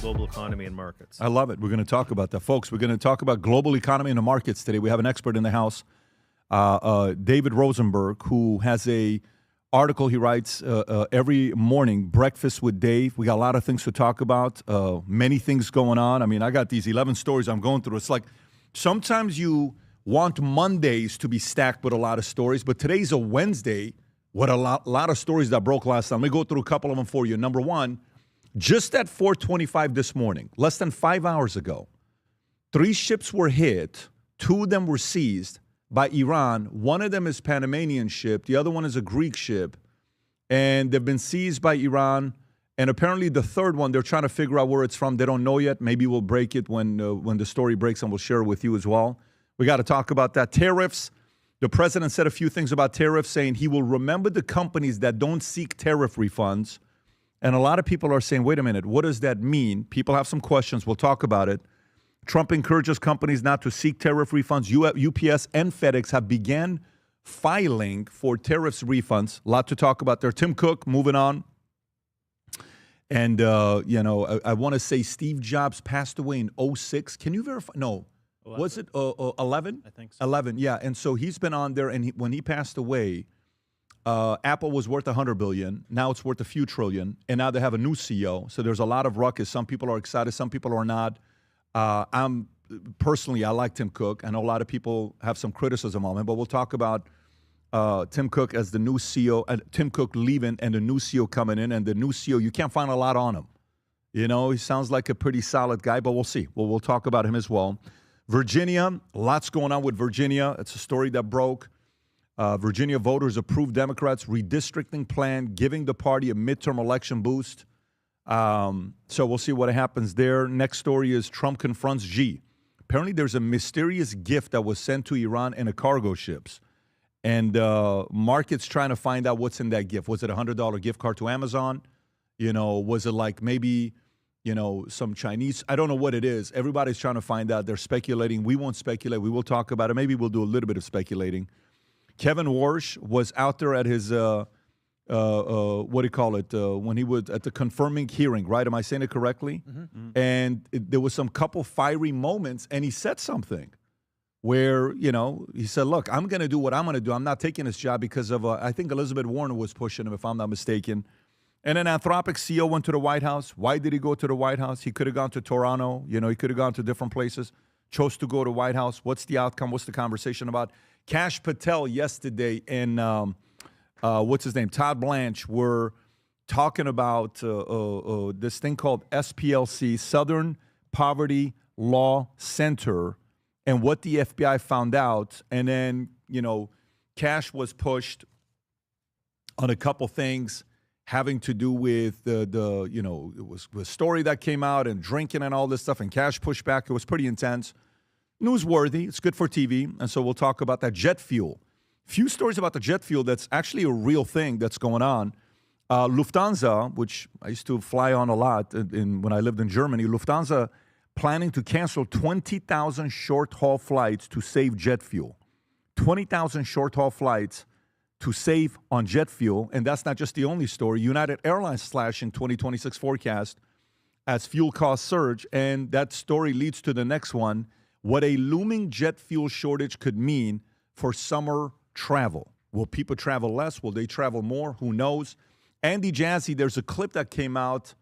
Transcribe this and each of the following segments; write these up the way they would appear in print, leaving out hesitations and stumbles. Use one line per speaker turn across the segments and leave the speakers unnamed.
global economy and markets.
I love it. We're going to talk about that. Folks, we're going to talk about global economy and the markets today. We have an expert in the house, David Rosenberg, who has a article he writes every morning, Breakfast with Dave. We got a lot of things to talk about, many things going on. I mean, I got these 11 stories I'm going through. It's like sometimes you want Mondays to be stacked with a lot of stories, but today's a Wednesday with a lot of stories that broke last time. Let me go through a couple of them for you. Number one, just at 4:25 this morning, less than 5 hours ago, 3 ships were hit. 2 of them were seized by Iran. One of them is Panamanian ship. The other one is a Greek ship. And they've been seized by Iran. And apparently the third one, they're trying to figure out where it's from. They don't know yet. Maybe we'll break it when the story breaks, and we'll share it with you as well. We got to talk about that. Tariffs. The president said a few things about tariffs, saying he will remember the companies that don't seek tariff refunds. And a lot of people are saying, wait a minute, what does that mean? People have some questions. We'll talk about it. Trump encourages companies not to seek tariff refunds. UPS and FedEx have began filing for tariffs refunds. A lot to talk about there. Tim Cook, moving on. And, I want to say Steve Jobs passed away in 2006. Can you verify? No.
11.
Was it 11?
I think so.
11, yeah. And so he's been on there, and when he passed away, Apple was worth $100 billion. Now it's worth a few trillion, and now they have a new CEO. So there's a lot of ruckus. Some people are excited, some people are not. Personally, I like Tim Cook. I know a lot of people have some criticism on him, but we'll talk about Tim Cook as the new CEO, Tim Cook leaving and the new CEO coming in. And the new CEO, you can't find a lot on him. You know, he sounds like a pretty solid guy, but we'll see. We'll talk about him as well. Virginia, lots going on with Virginia. It's a story that broke. Virginia voters approved Democrats' redistricting plan, giving the party a midterm election boost. So we'll see what happens there. Next story is Trump confronts Xi. Apparently there's a mysterious gift that was sent to Iran in a cargo ships. And markets trying to find out what's in that gift. Was it a $100 gift card to Amazon? You know, was it like maybe, some Chinese? I don't know what it is. Everybody's trying to find out. They're speculating. We won't speculate. We will talk about it. Maybe we'll do a little bit of speculating. Kevin Warsh was out there at his, when he was at the confirming hearing, right? Am I saying it correctly? Mm-hmm. And there was some couple fiery moments, and he said something where, he said, look, I'm going to do what I'm going to do. I'm not taking this job because of, I think Elizabeth Warren was pushing him, if I'm not mistaken. And then Anthropic CEO went to the White House. Why did he go to the White House? He could have gone to Toronto. He could have gone to different places. Chose to go to White House. What's the outcome? What's the conversation about? Kash Patel yesterday and what's his name? Todd Blanche were talking about this thing called SPLC, Southern Poverty Law Center, and what the FBI found out. And then, Kash was pushed on a couple things having to do with it was a story that came out and drinking and all this stuff, and Kash pushed back. It was pretty intense. Newsworthy. It's good for TV, and so we'll talk about that. Jet fuel. Few stories about the jet fuel that's actually a real thing that's going on. Lufthansa, which I used to fly on a lot when I lived in Germany, Lufthansa planning to cancel 20,000 short-haul flights to save jet fuel. 20,000 short-haul flights to save on jet fuel, and that's not just the only story. United Airlines slashing 2026 forecast as fuel costs surge, and that story leads to the next one, what a looming jet fuel shortage could mean for summer travel. Will people travel less? Will they travel more? Who knows? Andy Jassy, there's a clip that came out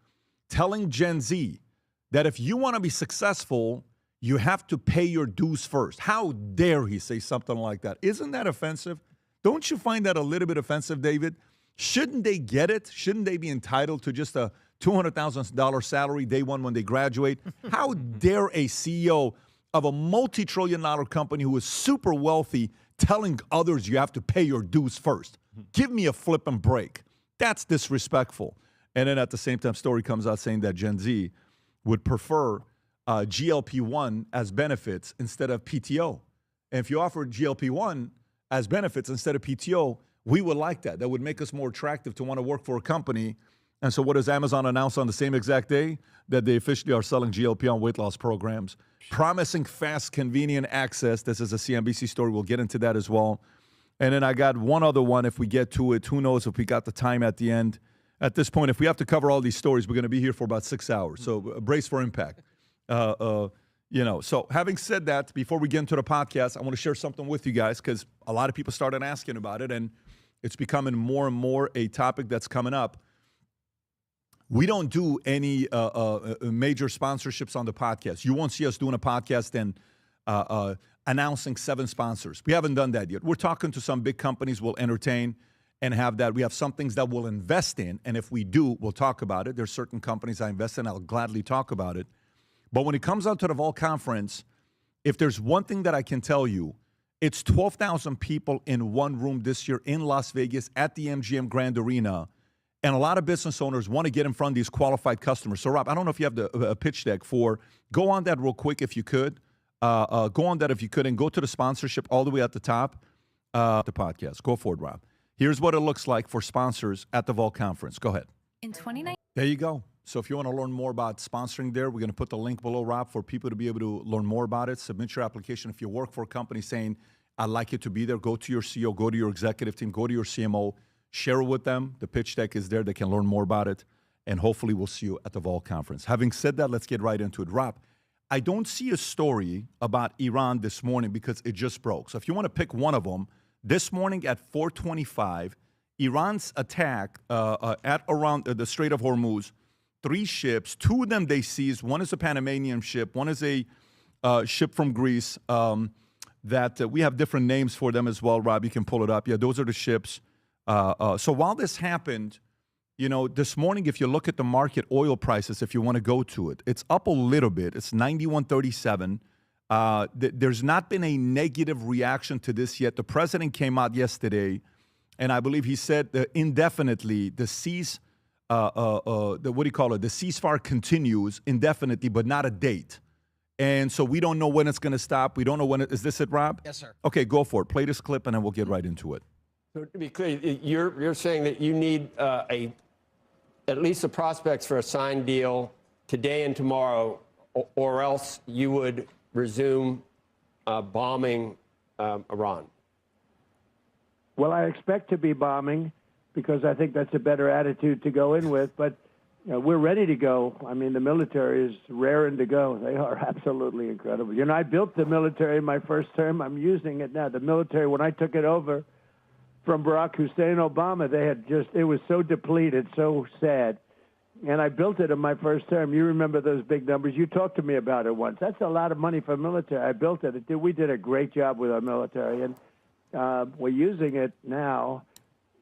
telling Gen Z that if you want to be successful, you have to pay your dues first. How dare he say something like that? Isn't that offensive? Don't you find that a little bit offensive, David? Shouldn't they get it? Shouldn't they be entitled to just a $200,000 salary day one when they graduate? How dare a CEO of a multi-trillion-dollar company who is super wealthy telling others you have to pay your dues first? Give me a flipping break. That's disrespectful. And then at the same time, story comes out saying that Gen Z would prefer GLP-1 as benefits instead of PTO. And if you offer GLP-1 as benefits instead of PTO, we would like that. That would make us more attractive to want to work for a company. And so what does Amazon announce on the same exact day? That they officially are selling GLP-1 weight loss programs, promising fast, convenient access. This is a CNBC story. We'll get into that as well. And then I got one other one if we get to it. Who knows if we got the time at the end. At this point, if we have to cover all these stories, we're going to be here for about 6 hours. So brace for impact. So having said that, before we get into the podcast, I want to share something with you guys because a lot of people started asking about it, and it's becoming more and more a topic that's coming up. We don't do any major sponsorships on the podcast. You won't see us doing a podcast and announcing 7 sponsors. We haven't done that yet. We're talking to some big companies we'll entertain and have that. We have some things that we'll invest in, and if we do, we'll talk about it. There's certain companies I invest in, I'll gladly talk about it. But when it comes out to the Vol Conference, if there's one thing that I can tell you, it's 12,000 people in one room this year in Las Vegas at the MGM Grand Arena. And a lot of business owners want to get in front of these qualified customers. So, Rob, I don't know if you have the pitch deck for, go on that real quick if you could. Go on that if you could, and go to the sponsorship all the way at the top, the podcast. Go for it, Rob. Here's what it looks like for sponsors at the Vol Conference. Go ahead.
In 2019.
There you go. So if you want to learn more about sponsoring there, we're going to put the link below, Rob, for people to be able to learn more about it. Submit your application. If you work for a company saying, I'd like it to be there, go to your CEO, go to your executive team, go to your CMO, share it with them. The pitch deck is there. They can learn more about it. And hopefully we'll see you at the Vol Conference. Having said that, let's get right into it. Rob, I don't see a story about Iran this morning because it just broke. So if you want to pick one of them, this morning at 4:25, Iran's attack at around the Strait of Hormuz, 3 ships, 2 of them they seized. One is a Panamanian ship. One is a ship from Greece that we have different names for them as well, Rob. You can pull it up. Yeah, those are the ships. So while this happened, this morning, if you look at the market oil prices, if you want to go to it, it's up a little bit. It's 91.37. There's not been a negative reaction to this yet. The president came out yesterday, and I believe he said indefinitely the ceasefire continues indefinitely, but not a date. And so we don't know when it's going to stop. We don't know when is this it, Rob?
Yes, sir.
Okay, go for it. Play this clip, and then we'll get right into it.
So to be clear, you're saying that you need at least the prospects for a signed deal today and tomorrow, or else you would resume bombing Iran.
Well, I expect to be bombing because I think that's a better attitude to go in with. But we're ready to go. I mean, the military is raring to go. They are absolutely incredible. I built the military in my first term. I'm using it now. The military, when I took it over from Barack Hussein Obama, it was so depleted, so sad. And I built it in my first term. You remember those big numbers. You talked to me about it once. That's a lot of money for military. I built it. We did a great job with our military. And we're using it now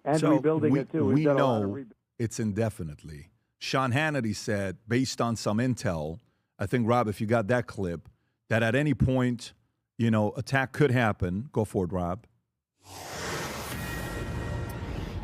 and rebuilding it, too.
We know it's indefinitely. Sean Hannity said, based on some intel, I think, Rob, if you got that clip, that at any point, attack could happen. Go for it, Rob.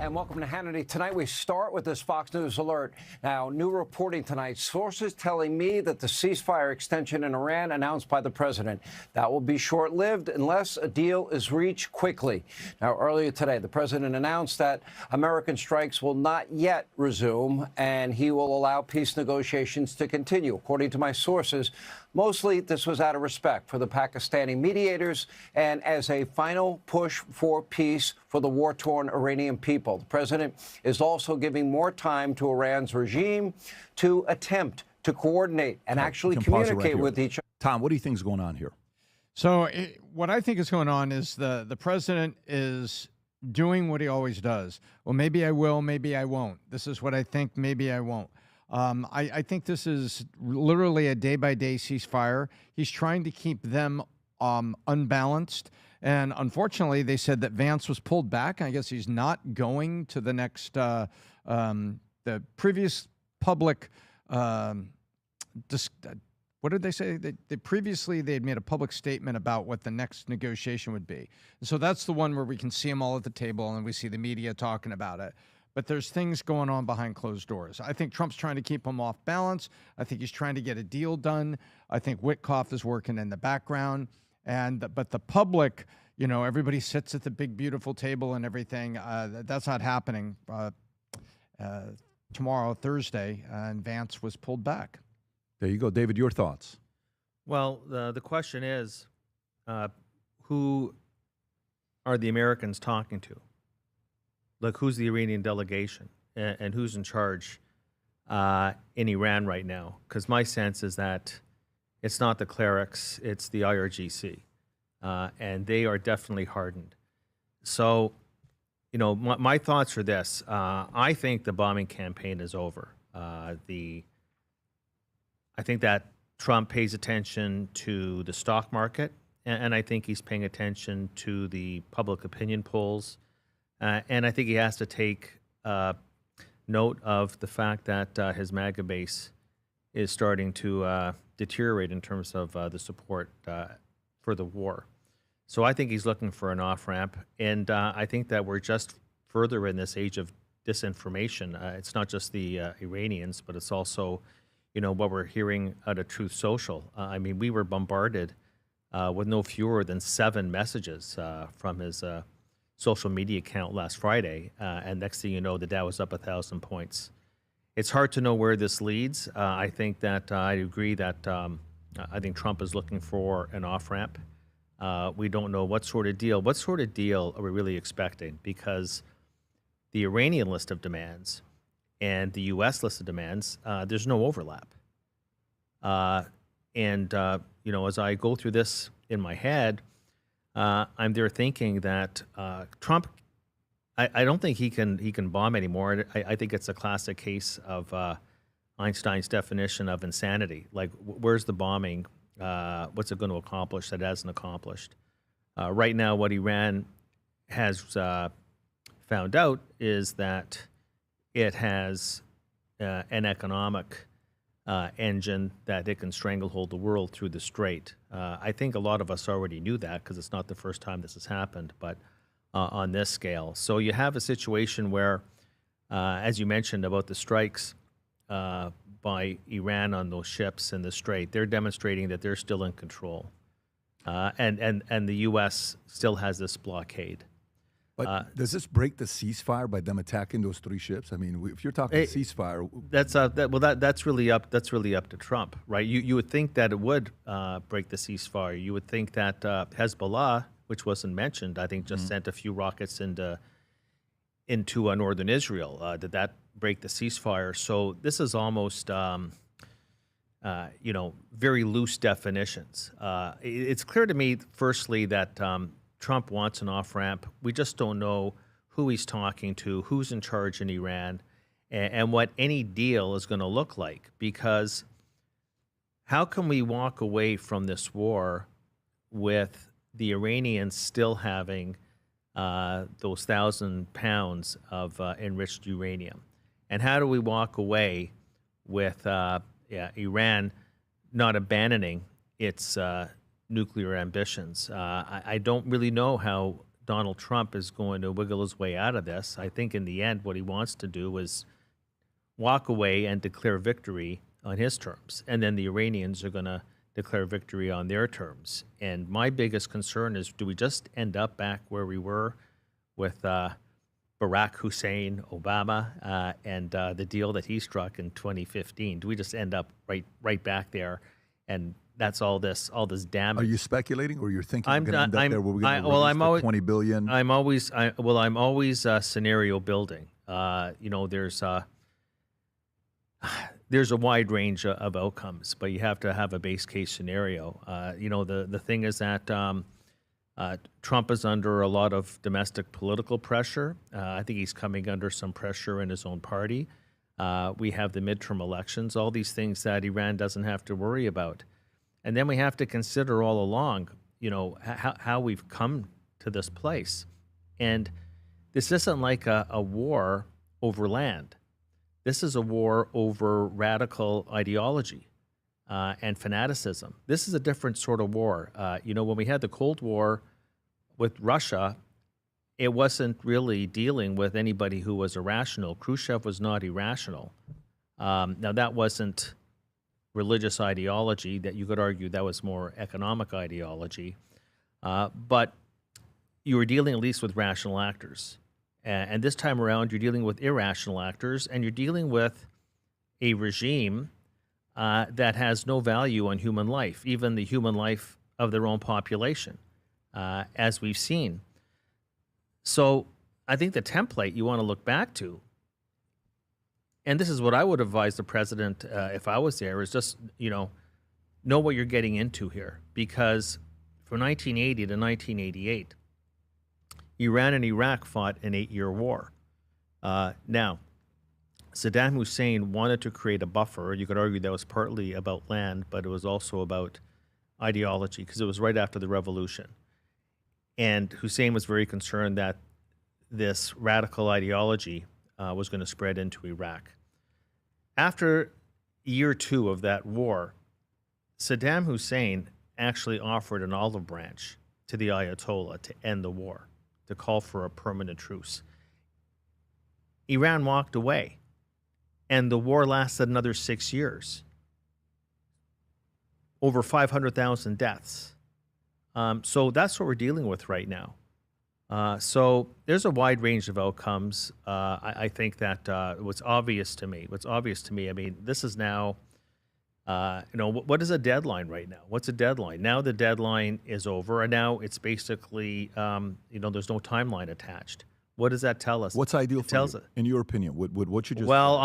And welcome to Hannity. Tonight we start with this Fox News alert. Now, new reporting tonight. Sources telling me that the ceasefire extension in Iran announced by the president, that will be short-lived unless a deal is reached quickly. Now, earlier today, the president announced that American strikes will not yet resume, and he will allow peace negotiations to continue. According to my sources, mostly this was out of respect for the Pakistani mediators and as a final push for peace for the war-torn Iranian people. The president is also giving more time to Iran's regime to attempt to coordinate and actually communicate with each other.
Tom, what do you think is going on here?
So what I think is going on is the president is doing what he always does. Well, maybe I will, maybe I won't. This is what I think, maybe I won't. I think this is literally a day-by-day ceasefire. He's trying to keep them unbalanced. And unfortunately, they said that Vance was pulled back. I guess he's not going to the next, the previous public, what did they say? Previously, they had made a public statement about what the next negotiation would be. And so that's the one where we can see them all at the table and we see the media talking about it. But there's things going on behind closed doors. I think Trump's trying to keep them off balance. I think he's trying to get a deal done. I think Witkoff is working in the background. But the public, everybody sits at the big, beautiful table and everything. That's not happening tomorrow, Thursday, and Vance was pulled back.
There you go. David, your thoughts?
Well, the question is, who are the Americans talking to? Like, who's the Iranian delegation? and who's in charge in Iran right now, because my sense is that it's not the clerics, it's the IRGC, and they are definitely hardened. So, my thoughts are this. I think the bombing campaign is over. I think that Trump pays attention to the stock market, and I think he's paying attention to the public opinion polls, and I think he has to take note of the fact that his MAGA base is starting to deteriorate in terms of the support for the war. So I think he's looking for an off-ramp, and I think that we're just further in this age of disinformation. It's not just the Iranians, but it's also, what we're hearing out of Truth Social. I mean, we were bombarded with no fewer than 7 messages from his social media account last Friday, and next thing you know, the Dow was up 1,000 points. It's hard to know where this leads. I think that I agree that I think Trump is looking for an off-ramp. We don't know what sort of deal. What sort of deal are we really expecting? Because the Iranian list of demands and the U.S. list of demands, there's no overlap. As I go through this in my head, I'm there thinking that Trump, I don't think he can bomb anymore. I think it's a classic case of Einstein's definition of insanity. Like, where's the bombing? What's it going to accomplish that it hasn't accomplished? Right now, what Iran has found out is that it has an economic engine that it can stranglehold the world through the Strait. I think a lot of us already knew that because it's not the first time this has happened, but on this scale. So you have a situation where, as you mentioned about the strikes by Iran on those ships in the Strait, they're demonstrating that they're still in control. And the U.S. still has this blockade.
But does this break the ceasefire by them attacking those 3 ships? I mean, if you're talking ceasefire,
that's really up to Trump, right? You would think that it would break the ceasefire. You would think that Hezbollah, which wasn't mentioned, I think just sent a few rockets into northern Israel. Did that break the ceasefire? So this is almost very loose definitions. It's clear to me, firstly, that Trump wants an off-ramp. We just don't know who he's talking to, who's in charge in Iran, and what any deal is going to look like. Because how can we walk away from this war with the Iranians still having those 1,000 pounds of enriched uranium? And how do we walk away with Iran not abandoning its nuclear ambitions? I don't really know how Donald Trump is going to wiggle his way out of this. I think in the end, what he wants to do is walk away and declare victory on his terms. And then the Iranians are going to declare victory on their terms. And my biggest concern is, do we just end up back where we were with Barack Hussein Obama and the deal that he struck in 2015? Do we just end up right back there? And that's all this damage.
Are you speculating, or you're thinking we're going to end up there where we're going to release the $20 billion?
I'm always scenario building. There's a wide range of outcomes, but you have to have a base case scenario. The thing is that Trump is under a lot of domestic political pressure. I think he's coming under some pressure in his own party. We have the midterm elections, all these things that Iran doesn't have to worry about. And then we have to consider all along, how we've come to this place. And this isn't like a war over land. This is a war over radical ideology and fanaticism. This is a different sort of war. When we had the Cold War with Russia, it wasn't really dealing with anybody who was irrational. Khrushchev was not irrational. Now, that wasn't religious ideology. That you could argue that was more economic ideology. But you were dealing at least with rational actors. And this time around, you're dealing with irrational actors, and you're dealing with a regime that has no value on human life, even the human life of their own population, as we've seen. So I think the template you want to look back to and this is what I would advise the president if I was there, is just, know what you're getting into here. Because from 1980 to 1988, Iran and Iraq fought an 8-year war. Now, Saddam Hussein wanted to create a buffer. You could argue that was partly about land, but it was also about ideology, because it was right after the revolution. And Hussein was very concerned that this radical ideology was going to spread into Iraq. After year 2 of that war, Saddam Hussein actually offered an olive branch to the Ayatollah to end the war, to call for a permanent truce. Iran walked away, and the war lasted another 6 years. Over 500,000 deaths. So that's what we're dealing with right now. So there's a wide range of outcomes. I think that what's obvious to me, I mean, this is now, what is a deadline right now? What's a deadline? Now the deadline is over, and now it's basically, there's no timeline attached. What does that tell us?
What's ideal for you, in your opinion? What you just
Well,
said?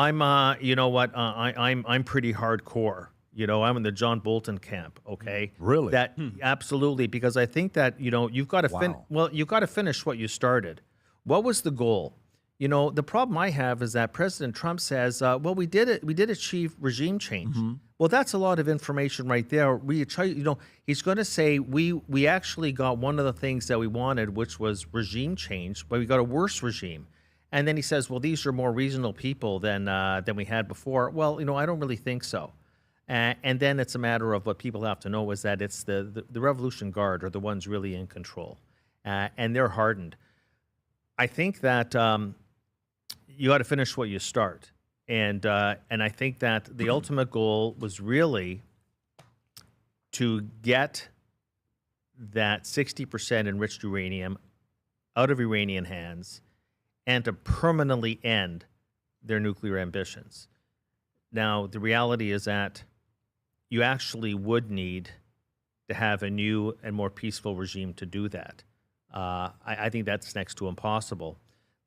I'm, I'm pretty hardcore. I'm in the John Bolton camp. Okay,
Really?
That absolutely, because I think that you've got to you've got to finish what you started. What was the goal? The problem I have is that President Trump says, "Well, we did it. We did achieve regime change." Well, that's a lot of information right there. He's going to say we actually got one of the things that we wanted, which was regime change, but we got a worse regime. And then he says, "Well, these are more reasonable people than we had before." Well, I don't really think so. And then it's a matter of what people have to know is that it's the Revolution Guard are the ones really in control, and they're hardened. I think that you got to finish what you start, and I think that the ultimate goal was really to get that 60% enriched uranium out of Iranian hands, and to permanently end their nuclear ambitions. Now, the reality is that you actually would need to have a new and more peaceful regime to do that. I think that's next to impossible.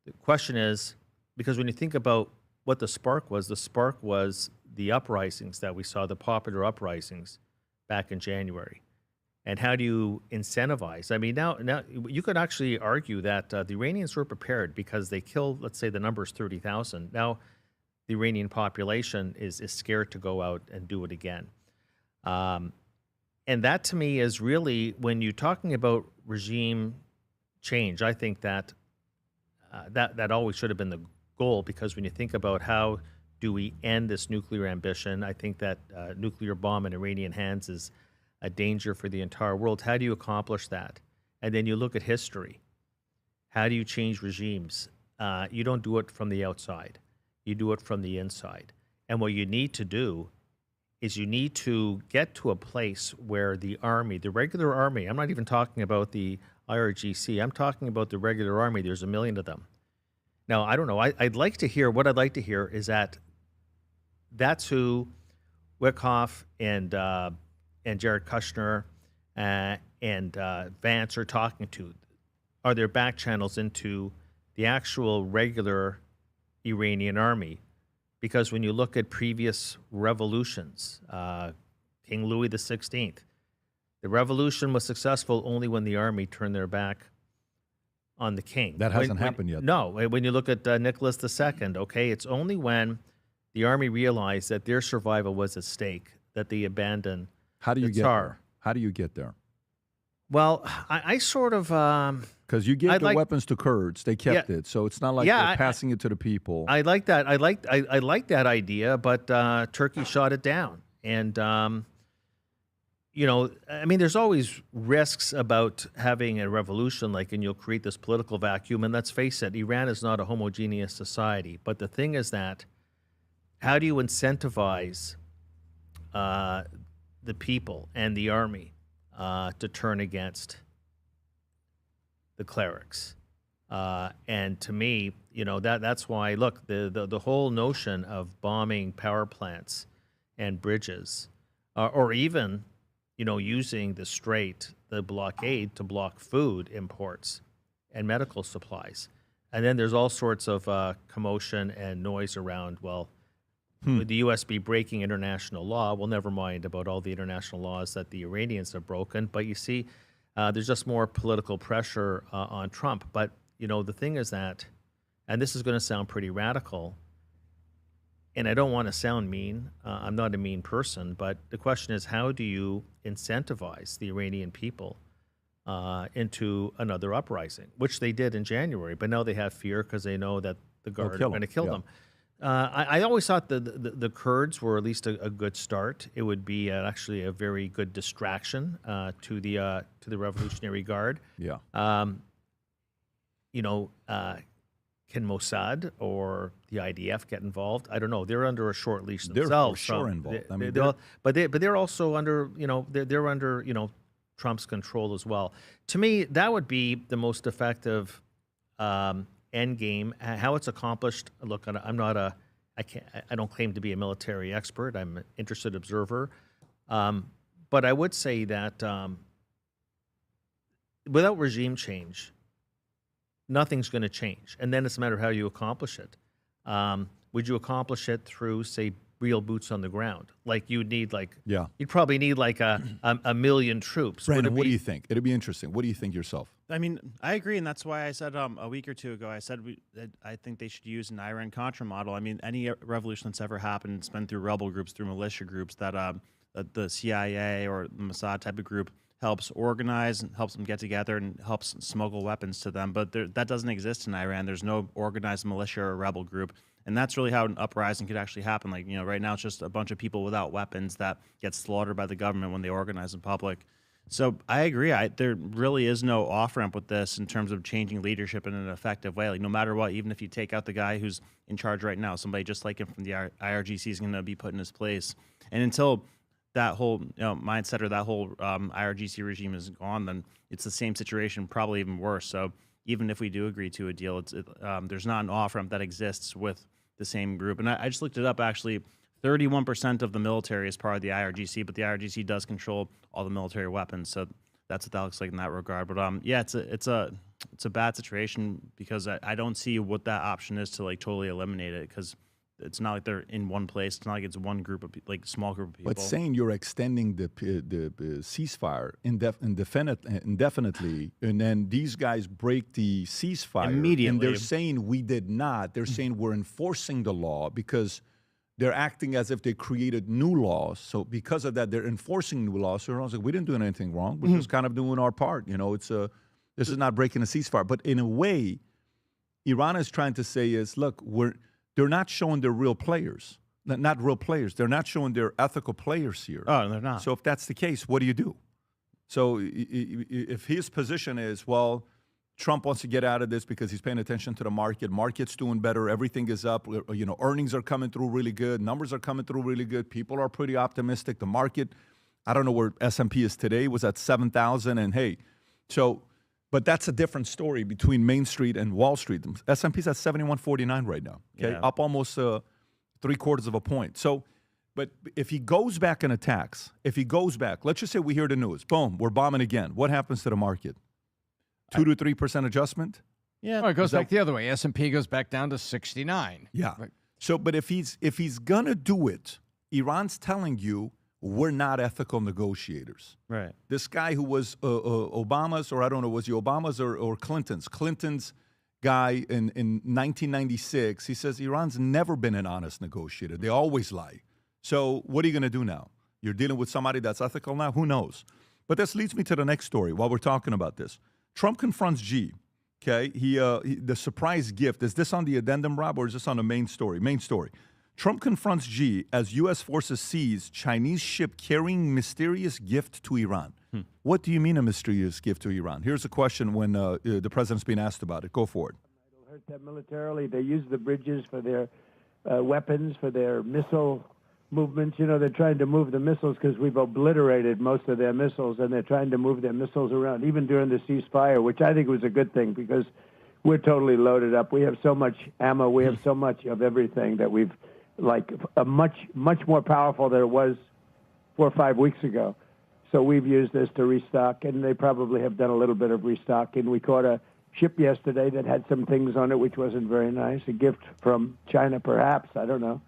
The question is, because when you think about what the spark was the uprisings that we saw, the popular uprisings back in January. And how do you incentivize? I mean, now you could actually argue that the Iranians were prepared because they killed, let's say the number is 30,000. Now, the Iranian population is scared to go out and do it again. And that to me is really, when you're talking about regime change, I think that that always should have been the goal, because when you think about how do we end this nuclear ambition, I think that nuclear bomb in Iranian hands is a danger for the entire world. How do you accomplish that? And then you look at history. How do you change regimes? You don't do it from the outside. You do it from the inside. And what you need to do is you need to get to a place where the army, the regular army, I'm not even talking about the IRGC, I'm talking about the regular army, there's 1 million of them. Now, I don't know, I'd like to hear, what I'd like to hear is that that's who Wickoff and Jared Kushner and Vance are talking to. Are there back channels into the actual regular Iranian army? Because when you look at previous revolutions, King Louis XVI, the revolution was successful only when the army turned their back on the king.
That hasn't happened yet.
No, when you look at Nicholas II, okay, it's only when the army realized that their survival was at stake that they abandoned
How do you
the
get
Tsar.
there? How do you get there?
Well, I sort of...
Because you gave the weapons to Kurds, they kept
Yeah.
it, so it's not like they're passing it to the people.
I like that. I like that idea, but Turkey shot it down. And I mean, there's always risks about having a revolution, and you'll create this political vacuum. And let's face it, Iran is not a homogeneous society. But the thing is that, how do you incentivize the people and the army to turn against the clerics? And to me, that's why, look, the whole notion of bombing power plants and bridges, or even, using the blockade to block food imports and medical supplies. And then there's all sorts of commotion and noise around, well, would the U.S. be breaking international law? Well, never mind about all the international laws that the Iranians have broken. But you see, there's just more political pressure on Trump. But, the thing is that, and this is going to sound pretty radical, and I don't want to sound mean. I'm not a mean person. But the question is, how do you incentivize the Iranian people into another uprising, which they did in January? But now they have fear because they know that the Guard are going to kill them. I always thought the Kurds were at least a good start. It would be actually a very good distraction to the Revolutionary Guard.
Yeah.
Can Mossad or the IDF get involved? I don't know. They're under a short leash themselves.
They're for sure involved.
But they're also under they're under Trump's control as well. To me, that would be the most effective end game. How it's accomplished. Look, I don't claim to be a military expert. I'm an interested observer, but I would say that without regime change, nothing's going to change. And then it's a matter of how you accomplish it. Would you accomplish it through, say, real boots on the ground? Like you'd probably need like a million troops.
Brandon, what do you think? It'd be interesting. What do you think yourself?
I mean, I agree, and that's why I said a week or two ago, I said that I think they should use an Iran-Contra model. I mean, any revolution that's ever happened, it's been through rebel groups, through militia groups that the CIA or the Mossad type of group helps organize and helps them get together and helps smuggle weapons to them. But that doesn't exist in Iran. There's no organized militia or rebel group. And that's really how an uprising could actually happen. Like, right now it's just a bunch of people without weapons that get slaughtered by the government when they organize in public. So I agree. There really is no off-ramp with this in terms of changing leadership in an effective way. Like, no matter what, even if you take out the guy who's in charge right now, somebody just like him from the IRGC is going to be put in his place. And until that whole mindset or that whole IRGC regime is gone, then it's the same situation, probably even worse. So even if we do agree to a deal, there's not an off-ramp that exists with the same group. And I just looked it up, actually. 31% of the military is part of the IRGC, but the IRGC does control all the military weapons. So that's what that looks like in that regard. But yeah, it's a bad situation because I don't see what that option is to like totally eliminate it, because it's not like they're in one place. It's not like it's one group of small group of people.
But saying you're extending the ceasefire indefinitely, and then these guys break the ceasefire
immediately,
and they're saying we did not. They're saying we're enforcing the law because they're acting as if they created new laws. So because of that, they're enforcing new laws. So everyone's like, we didn't do anything wrong. We're just kind of doing our part. This is not breaking a ceasefire. But in a way, Iran is trying to say is, look, they're not showing their real players. Not real players. They're not showing their ethical players here.
Oh, they're not.
So if that's the case, what do you do? So if his position is, well, Trump wants to get out of this because he's paying attention to the market. Market's doing better. Everything is up. Earnings are coming through really good. Numbers are coming through really good. People are pretty optimistic. The market, I don't know where S&P is today, was at 7,000. And hey, but that's a different story between Main Street and Wall Street. S&P's at 71.49 right now. Okay,
yeah.
Up almost 0.75 of a point. So, but if he goes back and attacks, let's just say we hear the news, boom, we're bombing again. What happens to the market? 2 to 3% adjustment.
Yeah, it goes back the other way. S&P goes back down to 69.
Yeah.
Right.
So, but if he's gonna do it, Iran's telling you we're not ethical negotiators.
Right.
This guy who was Obama's, or I don't know, was he Obama's or Clinton's? Clinton's guy in 1996. He says Iran's never been an honest negotiator. They always lie. So, what are you gonna do now? You're dealing with somebody that's ethical now. Who knows? But this leads me to the next story. While we're talking about this. Trump confronts Xi. Okay, the surprise gift. Is this on the addendum, Rob, or is this on the main story? Main story. Trump confronts Xi as U.S. forces seize Chinese ship carrying mysterious gift to Iran. What do you mean a mysterious gift to Iran? Here's a question when the president's being asked about it. Go for it.
It'll hurt them militarily. They use the bridges for their weapons, for their missile movements. They're trying to move the missiles because we've obliterated most of their missiles, and they're trying to move their missiles around, even during the ceasefire, which I think was a good thing because we're totally loaded up. We have so much ammo. We have so much of everything that we've, much more powerful than it was 4 or 5 weeks ago. So we've used this to restock, and they probably have done a little bit of restocking. We caught a ship yesterday that had some things on it which wasn't very nice, a gift from China perhaps, I don't know.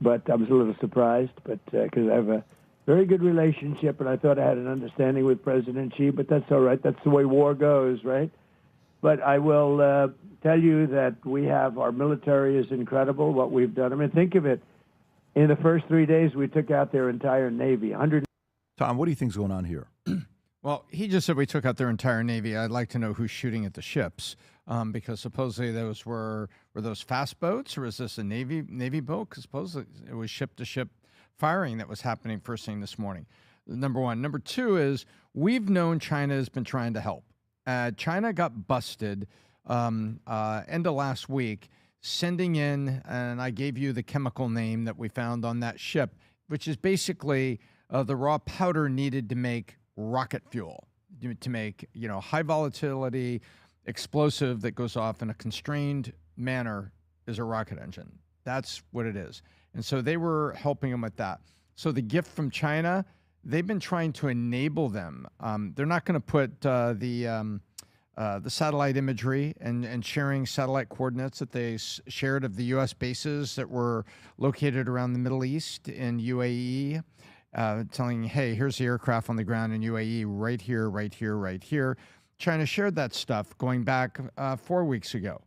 but I was a little surprised, but because I have a very good relationship, and I thought I had an understanding with President Xi, but that's all right. That's the way war goes, right? But I will tell you that our military is incredible, what we've done. I mean, think of it. In the first 3 days, we took out their entire Navy, 100.
Tom, what do you think's going on here?
Well, he just said we took out their entire Navy. I'd like to know who's shooting at the ships, because supposedly those were those fast boats, or is this a Navy boat? Because supposedly it was ship-to-ship firing that was happening first thing this morning. Number one. Number two is we've known China has been trying to help. China got busted end of last week, sending in, and I gave you the chemical name that we found on that ship, which is basically the raw powder needed to make rocket fuel, to make high volatility explosive that goes off in a constrained manner is a rocket engine. That's what it is. And so they were helping them with that. So the gift from China, they've been trying to enable them. They're not going to put the satellite imagery and sharing satellite coordinates that they shared of the U.S. bases that were located around the Middle East in UAE, telling, hey, here's the aircraft on the ground in UAE, right here, right here, right here. China shared that stuff going back 4 weeks ago.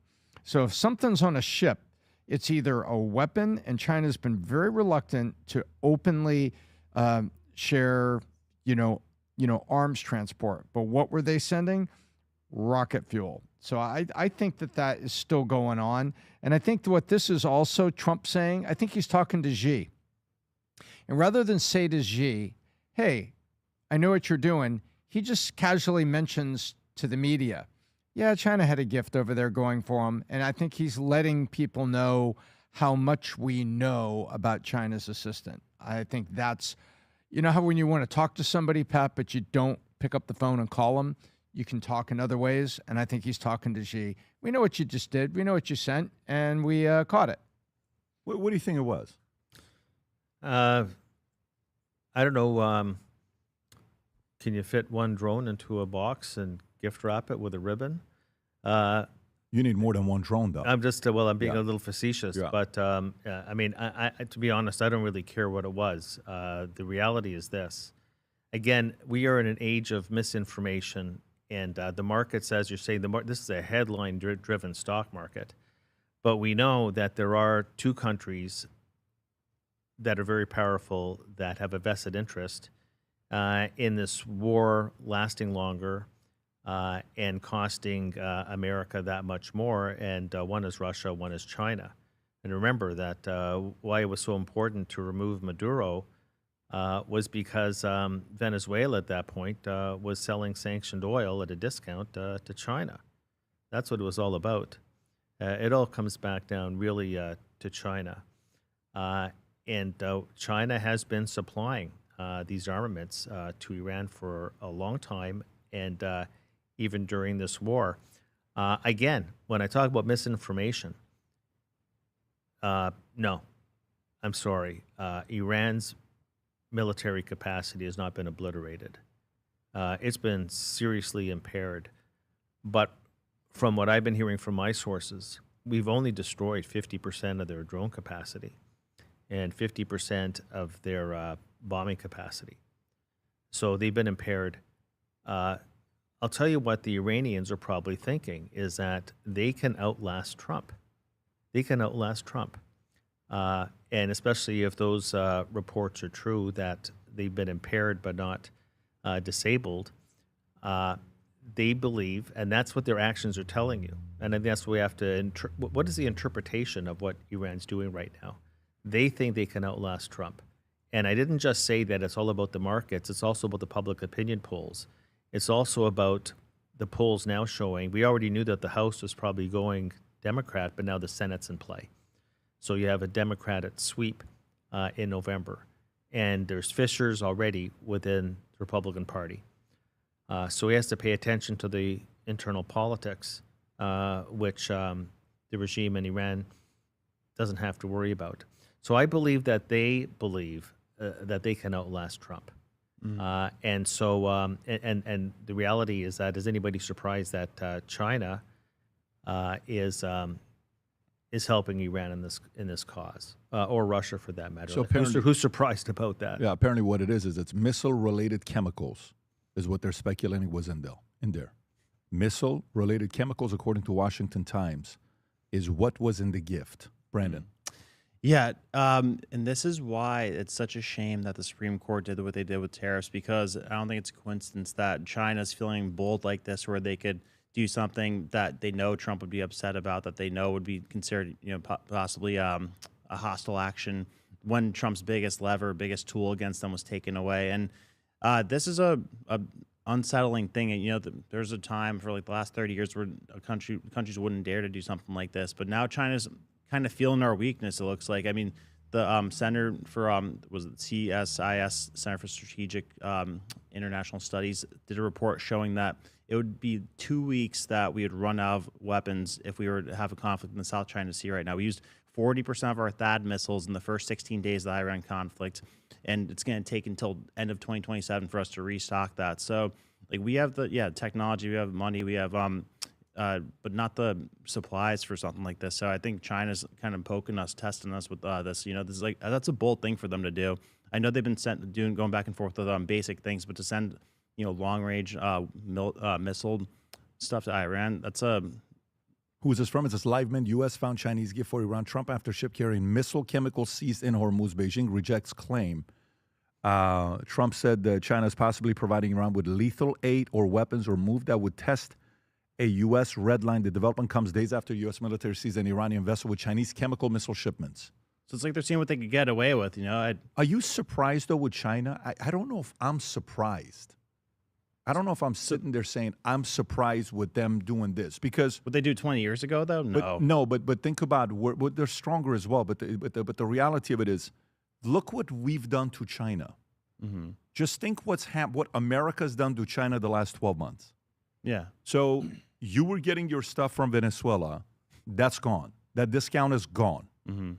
So if something's on a ship, it's either a weapon, and China's been very reluctant to openly share, arms transport. But what were they sending? Rocket fuel. So I think that is still going on. And I think what this is also Trump saying, I think he's talking to Xi. And rather than say to Xi, hey, I know what you're doing, he just casually mentions to the media, yeah, China had a gift over there going for him. And I think he's letting people know how much we know about China's assistant. I think that's, how when you want to talk to somebody, Pat, but you don't pick up the phone and call them, you can talk in other ways. And I think he's talking to Xi. We know what you just did. We know what you sent, and we caught it.
What do you think it was?
I don't know. Can you fit one drone into a box and gift wrap it with a ribbon?
You need more than one drone, though.
I'm just I'm being a little facetious, but I mean, I to be honest, I don't really care what it was. The reality is this: again, we are in an age of misinformation, and the markets, as you're saying, this is a headline-driven stock market. But we know that there are two countries that are very powerful that have a vested interest in this war lasting longer and costing America that much more. And one is Russia, one is China. And remember that why it was so important to remove Maduro was because Venezuela at that point was selling sanctioned oil at a discount to China. That's what it was all about. It all comes back down really to China. And China has been supplying these armaments to Iran for a long time, and even during this war. Again, when I talk about misinformation, no, I'm sorry. Iran's military capacity has not been obliterated. It's been seriously impaired. But from what I've been hearing from my sources, we've only destroyed 50% of their drone capacity and 50% of their bombing capacity. So they've been impaired. I'll tell you what the Iranians are probably thinking is that they can outlast Trump. They can outlast Trump. And especially if those reports are true that they've been impaired but not disabled, they believe, and that's what their actions are telling you. And I think that's what we have to, what is the interpretation of what Iran's doing right now? They think they can outlast Trump. And I didn't just say that it's all about the markets, it's also about the public opinion polls. It's also about the polls now showing, we already knew that the House was probably going Democrat, but now the Senate's in play. So you have a Democratic sweep in November. And there's fissures already within the Republican Party. So he has to pay attention to the internal politics, which the regime in Iran doesn't have to worry about. So I believe that they believe that they can outlast Trump. And so, and the reality is that, is anybody surprised that China is is helping Iran in this cause, or Russia for that matter.
So apparently-
who's surprised about that?
Yeah, apparently what it is it's missile-related chemicals is what they're speculating was in there. Missile-related chemicals, according to Washington Times, is what was in the gift. Brandon.
Yeah, and this is why it's such a shame that the Supreme Court did what they did with tariffs, because I don't think it's a coincidence that China's feeling bold like this, where they could do something that they know Trump would be upset about, that they know would be considered, possibly a hostile action when Trump's biggest lever, biggest tool against them was taken away. And this is a unsettling thing. And, there's a time for like the last 30 years where countries wouldn't dare to do something like this. But now China's kind of feeling our weakness, it looks like. I mean, the Center for, was it CSIS, Center for Strategic International Studies, did a report showing that it would be 2 weeks that we would run out of weapons if we were to have a conflict in the South China Sea right now. We used 40% of our THAAD missiles in the first 16 days of the Iran conflict, and it's going to take until end of 2027 for us to restock that. So, like, we have the technology, we have money, we have but not the supplies for something like this. So I think China's kind of poking us, testing us with this. This is like, that's a bold thing for them to do. I know they've been going back and forth with basic things, but to send long range missile stuff to Iran, that's a.
Who is this from? It says, Liveman, U.S. found Chinese gift for Iran. Trump after ship carrying missile chemicals seized in Hormuz. Beijing rejects claim. Trump said that China is possibly providing Iran with lethal aid or weapons or move that would test a U.S. red line. The development comes days after U.S. military seized an Iranian vessel with Chinese chemical missile shipments.
So it's like they're seeing what they could get away with,
Are you surprised, though, with China? I don't know if I'm surprised. I don't know if I'm sitting there saying I'm surprised with them doing this, because
what they do 20 years ago, though,
but think about what they're stronger as well. But the reality of it is, look what we've done to China.
Mm-hmm.
Just think what America's done to China the last 12 months.
Yeah.
So you were getting your stuff from Venezuela, that's gone. That discount is gone.
Mm-hmm.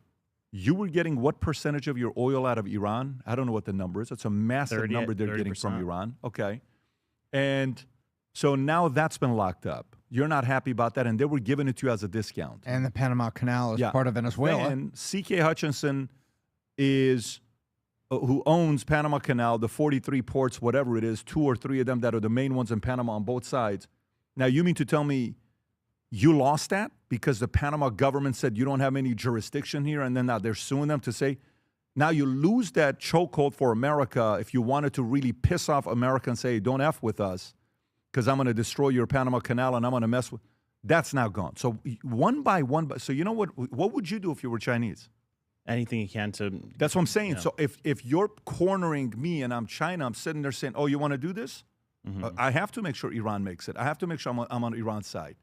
You were getting what percentage of your oil out of Iran? I don't know what the number is. It's a massive number they're getting from Iran. Okay. And so now that's been locked up. You're not happy about that, and they were giving it to you as a discount.
And the Panama Canal is part of Venezuela.
And C.K. Hutchinson is who owns Panama Canal, the 43 ports, whatever it is, 2 or 3 of them that are the main ones in Panama on both sides. Now, you mean to tell me you lost that because the Panama government said you don't have any jurisdiction here, and then now they're suing them to say, now you lose that chokehold for America if you wanted to really piss off America and say, don't F with us because I'm going to destroy your Panama Canal and I'm going to mess with. That's now gone. So one by one. So you know what would you do if you were Chinese?
Anything you can to.
That's what I'm saying. So if you're cornering me and I'm China, I'm sitting there saying, oh, you want to do this? Mm-hmm. I have to make sure Iran makes it. I have to make sure I'm on Iran's side.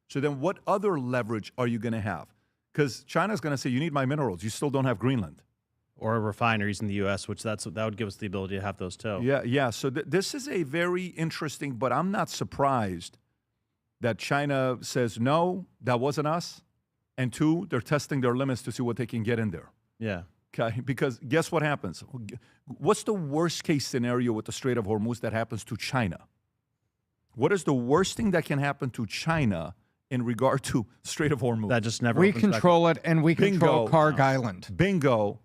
So then what other leverage are you going to have? Because China's going to say, you need my minerals. You still don't have Greenland.
Or refineries in the U.S., which that would give us the ability to have those too.
Yeah. So this is a very interesting, but I'm not surprised that China says, no, that wasn't us. And 2, they're testing their limits to see what they can get in there.
Yeah.
Okay, because guess what happens? What's the worst case scenario with the Strait of Hormuz that happens to China? What is the worst thing that can happen to China in regard to Strait of Hormuz?
That just never.
We control it, and we control Karg Island.
Bingo.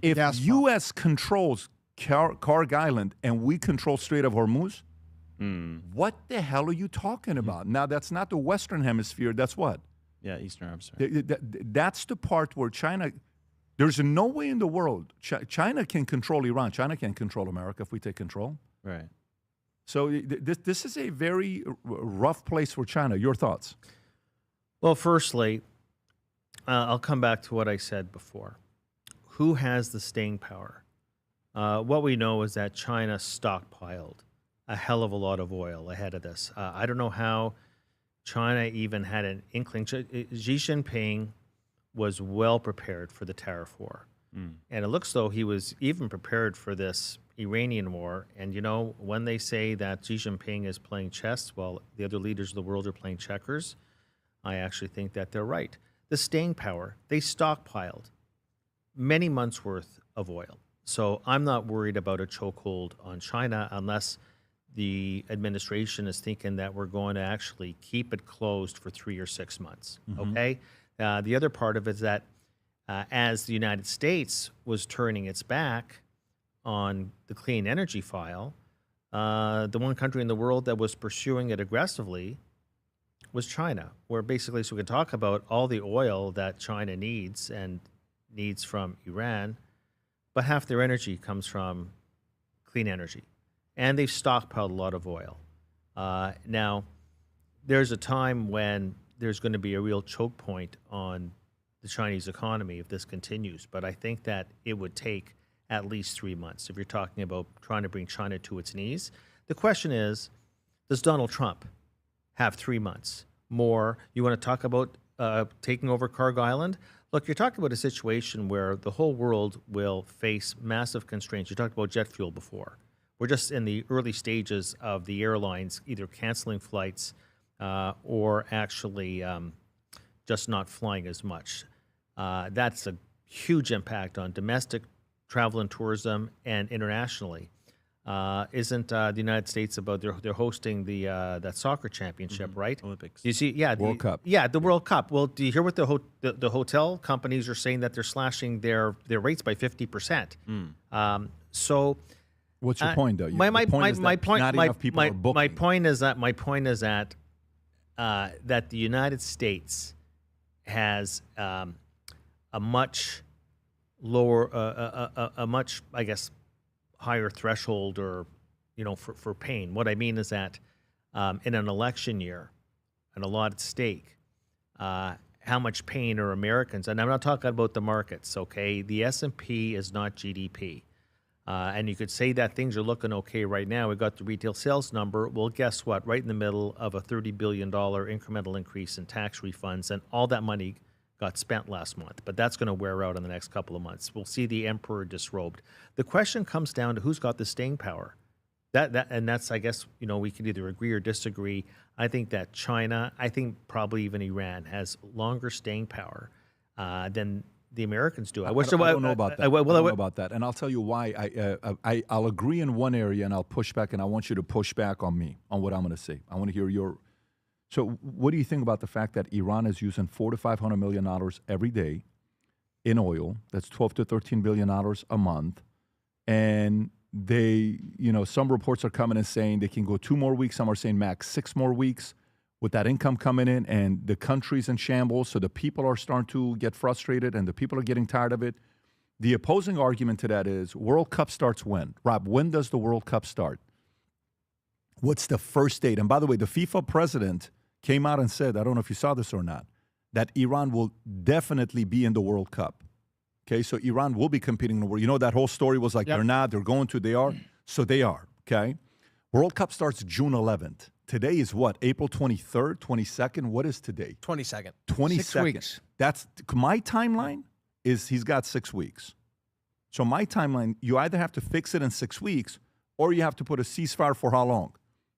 If U.S. controls Karg Island and we control Strait of Hormuz, what the hell are you talking about? Now, that's not the Western Hemisphere. That's what?
Yeah, Eastern Hemisphere.
That's the part where China. There's no way in the world China can control Iran. China can't control America if we take control.
Right.
So this is a very rough place for China. Your thoughts?
Well, firstly, I'll come back to what I said before. Who has the staying power? What we know is that China stockpiled a hell of a lot of oil ahead of this. I don't know how China even had an inkling. Xi Jinping was well prepared for the tariff war. And it looks though he was even prepared for this Iranian war. And, when they say that Xi Jinping is playing chess while the other leaders of the world are playing checkers, I actually think that they're right. The staying power, they stockpiled many months' worth of oil. So I'm not worried about a chokehold on China unless the administration is thinking that we're going to actually keep it closed for 3 or 6 months. Okay? The other part of it is that as the United States was turning its back on the clean energy file, the one country in the world that was pursuing it aggressively was China, where basically, so we can talk about all the oil that China needs and needs from Iran, but half their energy comes from clean energy. And they've stockpiled a lot of oil. Now, there's a time when there's going to be a real choke point on the Chinese economy if this continues. But I think that it would take at least 3 months if you're talking about trying to bring China to its knees. The question is, does Donald Trump have 3 months more? You want to talk about taking over Cargo Island? Look, you're talking about a situation where the whole world will face massive constraints. You talked about jet fuel before. We're just in the early stages of the airlines either canceling flights or actually just not flying as much. That's a huge impact on domestic travel and tourism and internationally. Isn't the United States about they're hosting the that soccer championship, right?
Olympics.
You see, yeah,
World Cup.
Yeah, the World Cup. Well, do you hear what the hotel companies are saying that they're slashing their rates by 50%? So.
What's your point, though?
My point is that that the United States has a much lower, a much, I guess, higher threshold, or for pain. What I mean is that in an election year, and a lot at stake, how much pain are Americans? And I'm not talking about the markets. Okay, the S&P is not GDP. And you could say that things are looking okay right now. We got the retail sales number. Well, guess what? Right in the middle of a $30 billion incremental increase in tax refunds, and all that money got spent last month. But that's going to wear out in the next couple of months. We'll see the emperor disrobed. The question comes down to who's got the staying power. That's, I guess, we can either agree or disagree. I think that China, I think probably even Iran, has longer staying power than the Americans do.
I don't know about that. I don't know about that, and I'll tell you why. I'll agree in one area, and I'll push back, and I want you to push back on me on what I'm going to say. I want to hear your. So, what do you think about the fact that Iran is using $400 to $500 million every day in oil? That's $12 to $13 billion a month, and they, some reports are coming and saying they can go 2 more weeks. Some are saying max 6 more weeks. With that income coming in, and the country's in shambles, so the people are starting to get frustrated and the people are getting tired of it. The opposing argument to that is World Cup starts when? Rob, when does the World Cup start? What's the first date? And by the way, the FIFA president came out and said, I don't know if you saw this or not, that Iran will definitely be in the World Cup. Okay, so Iran will be competing in the world. That whole story was like, They're not, they're going to, they are. So they are, okay? World Cup starts June 11th. Today is what? April 23rd, 22nd? What is today?
22nd.
22nd.
6 weeks.
That's my timeline is he's got 6 weeks. So my timeline, you either have to fix it in 6 weeks or you have to put a ceasefire for how long?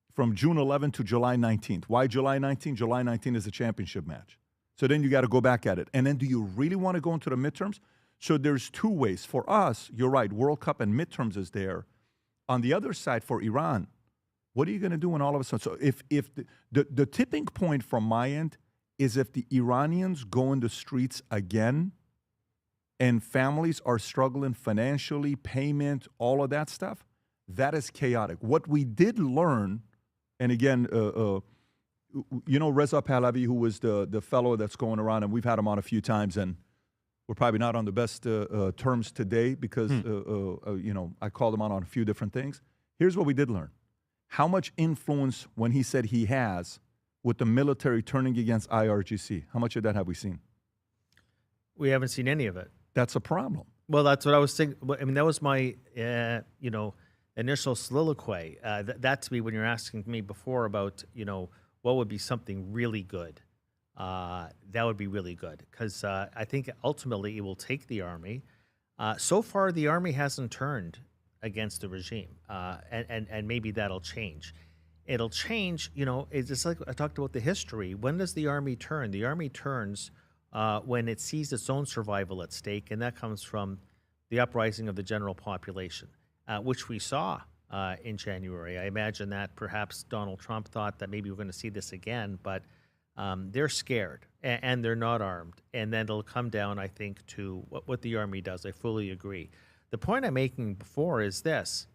From June 11th to July 19th. Why July 19th? July 19th is a championship match. So then you got to go back at it. And then do you really want to go into the midterms? So there's 2 ways. For us, you're right, World Cup and midterms is there. On the other side, for Iran, what are you going to do when all of a sudden? So if the tipping point from my end is if the Iranians go in the streets again and families are struggling financially, payment, all of that stuff, that is chaotic. What we did learn, and again, Reza Pahlavi, who was the fellow that's going around, and we've had him on a few times, and we're probably not on the best terms today because, I called him out on a few different things. Here's what we did learn. How much influence, when he said he has, with the military turning against IRGC? How much of that have we seen?
We haven't seen any of it.
That's a problem.
Well, that's what I was thinking. I mean, that was my, initial soliloquy. That to me, when you're asking me before about, what would be something really good, that would be really good. Because I think ultimately it will take the Army. So far, the Army hasn't turned against the regime, and maybe that'll change. It'll change, it's just like I talked about the history. When does the Army turn? The Army turns when it sees its own survival at stake, and that comes from the uprising of the general population, which we saw in January. I imagine that perhaps Donald Trump thought that maybe we're going to see this again, but they're scared. and they're not armed. And then it'll come down, I think, to what the Army does. I fully agree. The point I'm making before is this.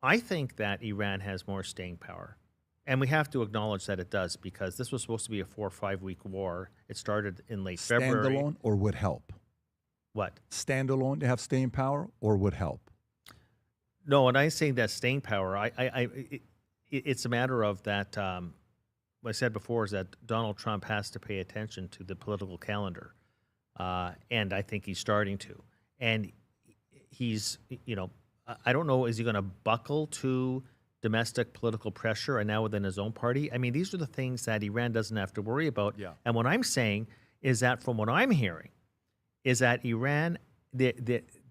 I think that Iran has more staying power. And we have to acknowledge that it does, because this was supposed to be a 4 or 5 week war. It started in late February.
Standalone or would help?
What?
Standalone to have staying power or would help?
No, when I say that staying power, it's a matter of that. What I said before is that Donald Trump has to pay attention to the political calendar, and I think he's starting to. And he's, I don't know, is he going to buckle to domestic political pressure and now within his own party? I mean, these are the things that Iran doesn't have to worry about.
Yeah.
And what I'm saying is that, from what I'm hearing, is that Iran,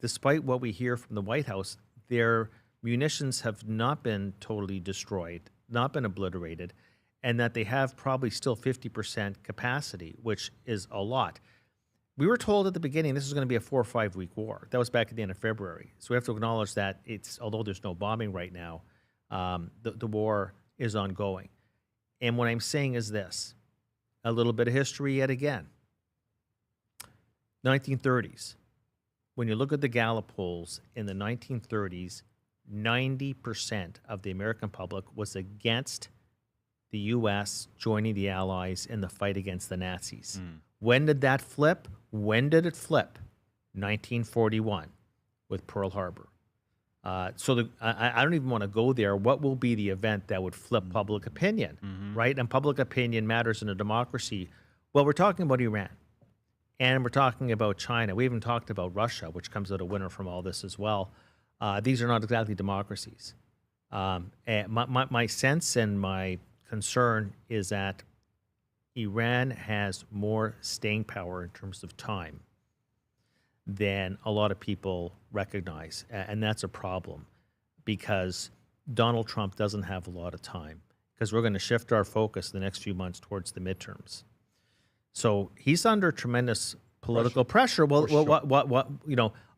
despite what we hear from the White House, their munitions have not been totally destroyed, not been obliterated, and that they have probably still 50% capacity, which is a lot. We were told at the beginning this was going to be a 4 or 5 week war. That was back at the end of February. So we have to acknowledge that although there's no bombing right now, the war is ongoing. And what I'm saying is this, a little bit of history yet again. 1930s. When you look at the Gallup polls in the 1930s, 90% of the American public was against the U.S. joining the Allies in the fight against the Nazis. When did that flip? When did it flip? 1941 with Pearl Harbor. So I don't even want to go there. What will be the event that would flip public opinion, right? And public opinion matters in a democracy. Well, we're talking about Iran, and we're talking about China. We haven't talked about Russia, which comes out a winner from all this as well. These are not exactly democracies. And my sense and my concern is that Iran has more staying power in terms of time than a lot of people recognize. And that's a problem, because Donald Trump doesn't have a lot of time, because we're going to shift our focus the next few months towards the midterms. So he's under tremendous political pressure. Well, what,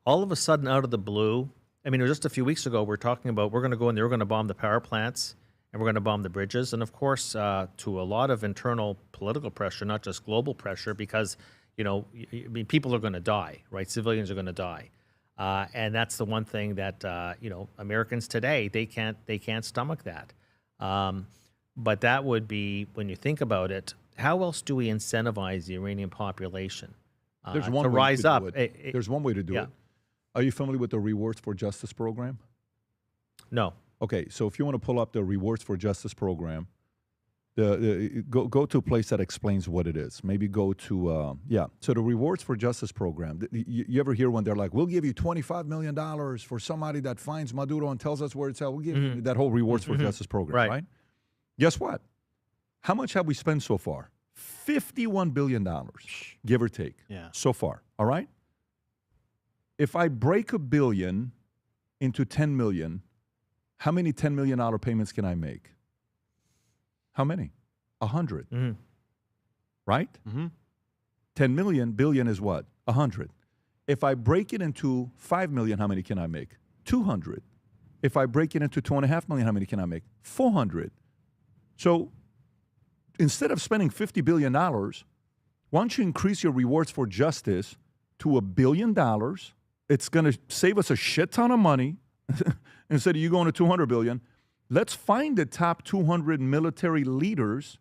all of a sudden, out of the blue, I mean, it was just a few weeks ago, we're talking about we're going to go in there, we're going to bomb the power plants, and we're going to bomb the bridges. And of course, to a lot of internal political pressure, not just global pressure, because, people are going to die, right? Civilians are going to die. And that's the one thing that, Americans today, they can't stomach that. But that would be, when you think about it, how else do we incentivize the Iranian population
There's one
to
way
rise
to
up?
do it. There's one way to do it. Are you familiar with the Rewards for Justice program?
No.
Okay, so if you want to pull up the Rewards for Justice program, go to a place that explains what it is. Maybe go to, So the Rewards for Justice program, you ever hear when they're like, we'll give you $25 million for somebody that finds Maduro and tells us where it's at. We'll give you that whole Rewards for Justice program, right? Guess what? How much have we spent so far? $51 billion, give or take, so far, all right? If I break $1 billion into 10 million, how many $10 million payments can I make? How many? 100. Right? 10 million, billion is what? 100. If I break it into 5 million, how many can I make? 200. If I break it into 2.5 million, how many can I make? 400. So instead of spending $50 billion, why don't you increase your rewards for justice to $1 billion? It's going to save us a shit ton of money. Instead of you going to 200 billion, let's find the top 200 military leaders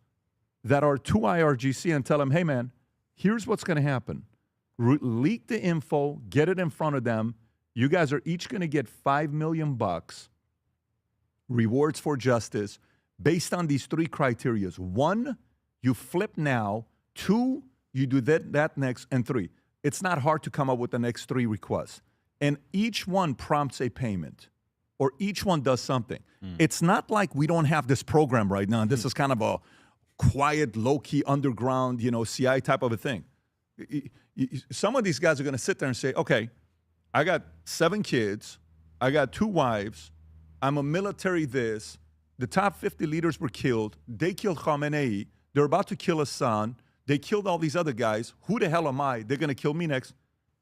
that are to IRGC and tell them, hey, man, here's what's going to happen. Leak the info, get it in front of them. You guys are each going to get $5 million rewards for justice based on these 3 criteria. 1, you flip now. 2, you do that next. And 3, it's not hard to come up with the next 3 requests. And each one prompts a payment, or each one does something. It's not like we don't have this program right now. This is kind of a quiet, low-key, underground, CI type of a thing. Some of these guys are going to sit there and say, okay, I got 7 kids. I got 2 wives. I'm a military this. The top 50 leaders were killed. They killed Khamenei. They're about to kill Hassan. They killed all these other guys. Who the hell am I? They're going to kill me next.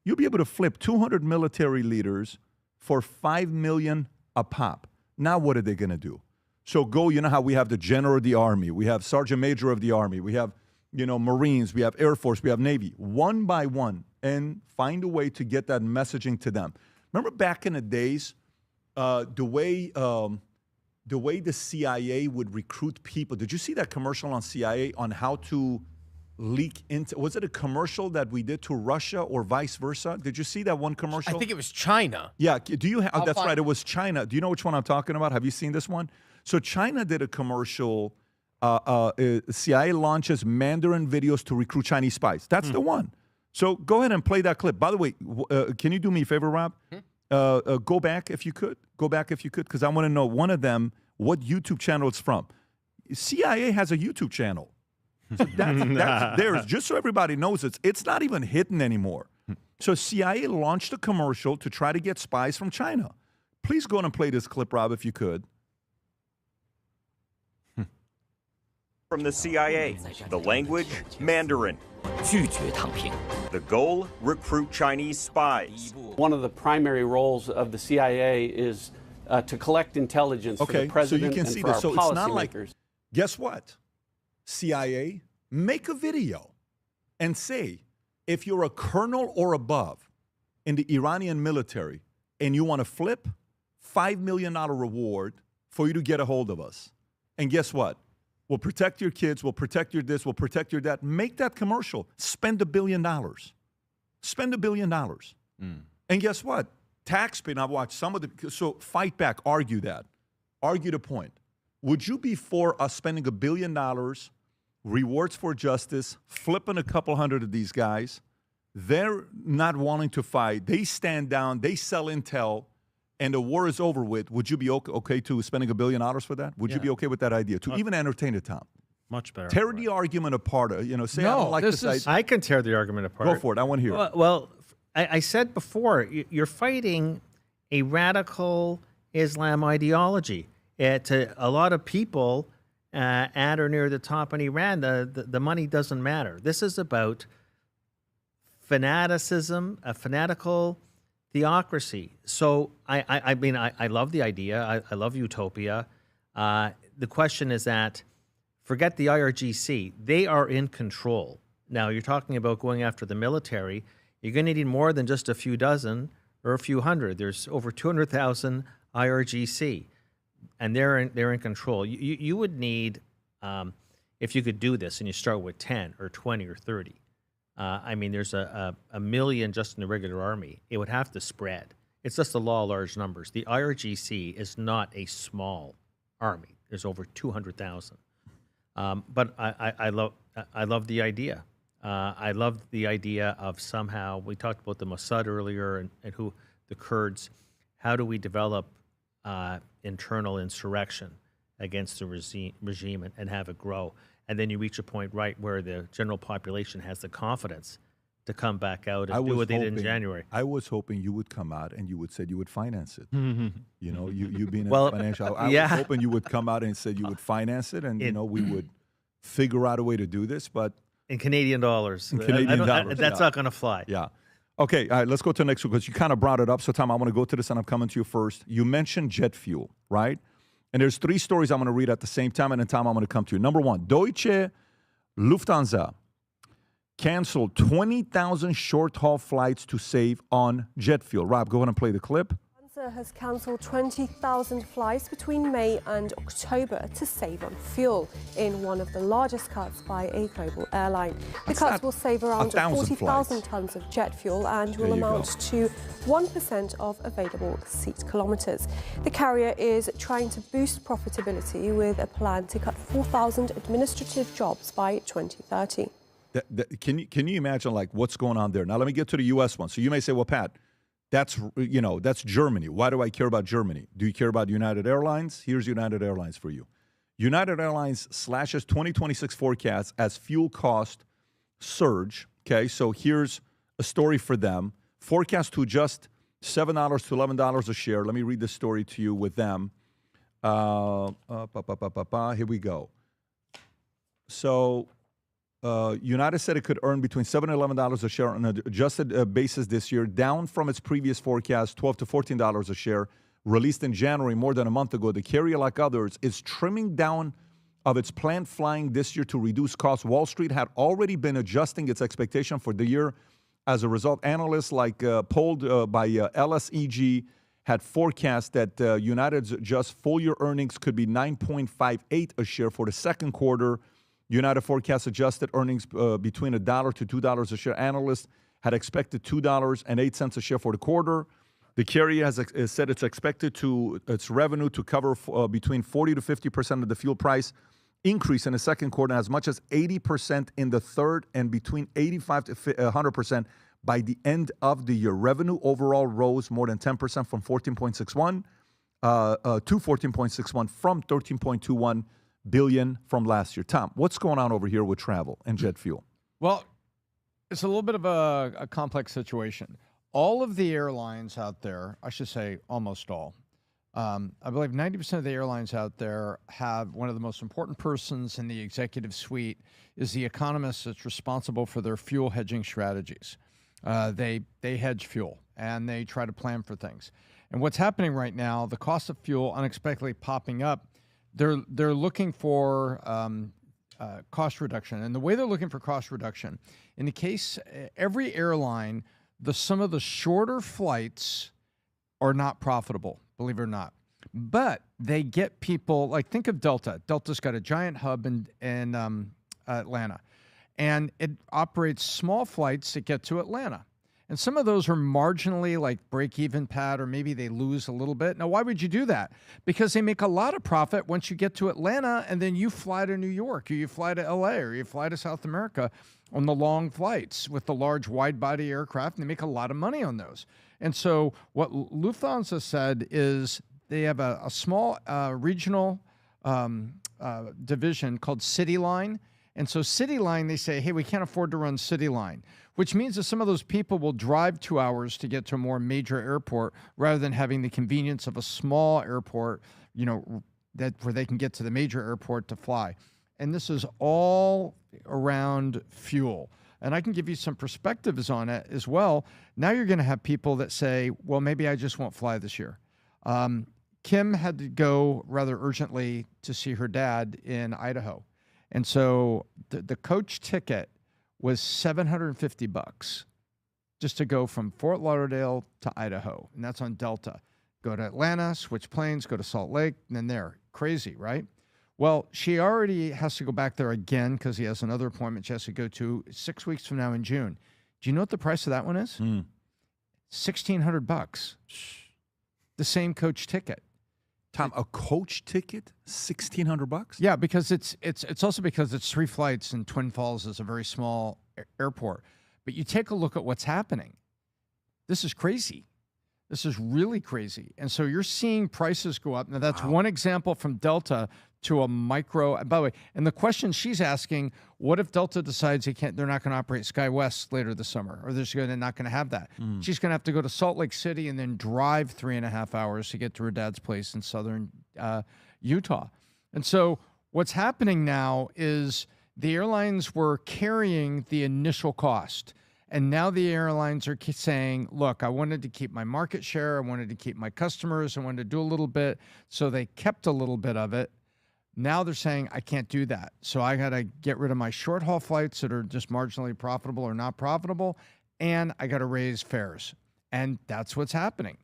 You'll be able to flip 200 military leaders for $5 million a pop. Now what are they going to do? So go, you know how we have the general of the army, we have sergeant major of the army, we have, Marines, we have Air Force, we have Navy, one by one, and find a way to get that messaging to them. Remember back in the days, the way the CIA would recruit people. Did you see that commercial on CIA on how to leak into? Was it a commercial that we did to Russia or vice versa? Did you see that one commercial?
I think it was China.
Yeah. Do you? That's right. It was China. Do you know which one I'm talking about? Have you seen this one? So China did a commercial. CIA launches Mandarin videos to recruit Chinese spies. That's the one. So go ahead and play that clip. By the way, can you do me a favor, Rob? Go back if you could. Go back if you could, because I want to know one of them what YouTube channel it's from. CIA has a YouTube channel. So that's theirs. Just so everybody knows, it's not even hidden anymore. So CIA launched a commercial to try to get spies from China. Please go on and play this clip, Rob, if you could.
From the CIA, the language, Mandarin. The goal, recruit Chinese spies.
One of the primary roles of the CIA is to collect intelligence for the president
so you can
and
see
for
this.
our
So it's not like,
policymakers.
guess what? CIA, make a video and say, if you're a colonel or above in the Iranian military and you want to flip, $5 million reward for you to get a hold of us. And guess what? We'll protect your kids. We'll protect your this. We'll protect your that. Make that commercial. Spend $1 billion. Spend $1 billion. And guess what? Taxpayer. I've watched some of the. So fight back. Argue that. Argue the point. Would you be for us spending $1 billion, rewards for justice, flipping a couple hundred of these guys? They're not wanting to fight. They stand down. They sell intel. And the war is over with. Would you be okay to spending $1 billion for that? Would you be okay with that idea to even entertain it, Tom?
Much better.
Tear the argument apart. Say I don't like this idea.
I can tear the argument apart.
Go for it. I want to hear it.
Well, I said before, you're fighting a radical Islam ideology. To a lot of people at or near the top in Iran, the money doesn't matter. This is about fanaticism, a fanatical theocracy. So I mean, I love the idea. I love utopia. The question is that, forget the IRGC. They are in control. Now, you're talking about going after the military. You're going to need more than just a few dozen or a few hundred. There's over 200,000 IRGC, and they're in control. You would need, if you could do this, and you start with 10 or 20 or 30, I mean, there's a million just in the regular army. It would have to spread. It's just the law of large numbers. The IRGC is not a small army. There's over 200,000. But I love the idea. I love the idea of somehow, we talked about the Mossad earlier and who the Kurds. How do we develop internal insurrection against the regime and have it grow? And then you reach a point, right, where the general population has the confidence to come back out and do what they did in January.
I was hoping you would come out and you would say you would finance it. You know, you being in financial. I was hoping you would come out and said you would finance it, and we would figure out a way to do this. But
in Canadian dollars, that's not going to fly.
Yeah. Okay. All right. Let's go to the next one because you kind of brought it up. So, Tom, I want to go to this, and I'm coming to you first. You mentioned jet fuel, right? And there's 3 stories I'm going to read at the same time, and then, Tom, I'm going to come to you. Number 1, Deutsche Lufthansa canceled 20,000 short-haul flights to save on jet fuel. Rob, go ahead and play the clip.
Lufthansa has cancelled 20,000 flights between May and October to save on fuel in one of the largest cuts by a global airline. The cuts will save around 40,000 tons of jet fuel and will amount to 1% of available seat kilometres. The carrier is trying to boost profitability with a plan to cut 4,000 administrative jobs by 2030.
Can you imagine like what's going on there? Now let me get to the U.S. one. So you may say, well, Pat, that's Germany. Why do I care about Germany? Do you care about United Airlines? Here's United Airlines for you. United Airlines slashes 2026 forecast as fuel cost surge. Okay, so here's a story for them. Forecast to adjust $7 to $11 a share. Let me read the story to you with them. Here we go. So United said it could earn between $7 and $11 a share on an adjusted basis this year, down from its previous forecast, $12 to $14 a share, released in January, more than a month ago. The carrier, like others, is trimming down of its planned flying this year to reduce costs. Wall Street had already been adjusting its expectation for the year. As a result, analysts polled by LSEG had forecast that United's just full-year earnings could be $9.58 a share for the second quarter. United forecast adjusted earnings between $1 to $2 a share. Analysts had expected $2.08 a share for the quarter. The carrier has said it's expected its revenue to cover between 40 to 50% of the fuel price increase in the second quarter, as much as 80% in the third, and between 85 to 100% by the end of the year. Revenue overall rose more than 10% from 14.61 to 14.61 from 13.21 billion from last year. Tom, what's going on over here with travel and jet fuel?
Well, it's a little bit of a complex situation. All of the airlines out there, I should say almost all, I believe 90% of the airlines out there have one of the most important persons in the executive suite is the economist that's responsible for their fuel hedging strategies. They hedge fuel and they try to plan for things. And what's happening right now, the cost of fuel unexpectedly popping up, they're looking for cost reduction. And the way they're looking for cost reduction, in the case, every airline, some of the shorter flights are not profitable, believe it or not. But they get people, like think of Delta. Delta's got a giant hub in Atlanta. And it operates small flights that get to Atlanta. And some of those are marginally like break-even pad, or maybe they lose a little bit. Now, why would you do that? Because they make a lot of profit once you get to Atlanta, and then you fly to New York, or you fly to LA, or you fly to South America on the long flights with the large wide-body aircraft, and they make a lot of money on those. And so what Lufthansa said is they have a small regional division called CityLine. And so CityLine, they say, hey, we can't afford to run CityLine, which means that some of those people will drive 2 hours to get to a more major airport rather than having the convenience of a small airport, where they can get to the major airport to fly. And this is all around fuel. And I can give you some perspectives on it as well. Now you're going to have people that say, well, maybe I just won't fly this year. Kim had to go rather urgently to see her dad in Idaho. And so the coach ticket was $750 just to go from Fort Lauderdale to Idaho. And that's on Delta. Go to Atlanta, switch planes, go to Salt Lake, and then there. Crazy, right? Well, she already has to go back there again because he has another appointment she has to go to 6 weeks from now in June. Do you know what the price of that one is? $1,600. The same coach ticket.
Tom, a coach ticket, $1,600?
Yeah, because it's also because it's 3 flights, and Twin Falls is a very small airport. But you take a look at what's happening. This is crazy. This is really crazy. And so you're seeing prices go up. Now, that's one example from Delta to a micro. By the way, and the question she's asking, what if Delta decides they're not going to operate SkyWest later this summer, or they're not going to have that? She's going to have to go to Salt Lake City and then drive 3.5 hours to get to her dad's place in southern Utah. And so what's happening now is the airlines were carrying the initial cost. And now the airlines are saying, look, I wanted to keep my market share. I wanted to keep my customers. I wanted to do a little bit. So they kept a little bit of it. Now they're saying, I can't do that. So I got to get rid of my short haul flights that are just marginally profitable or not profitable. And I got to raise fares. And that's what's happening.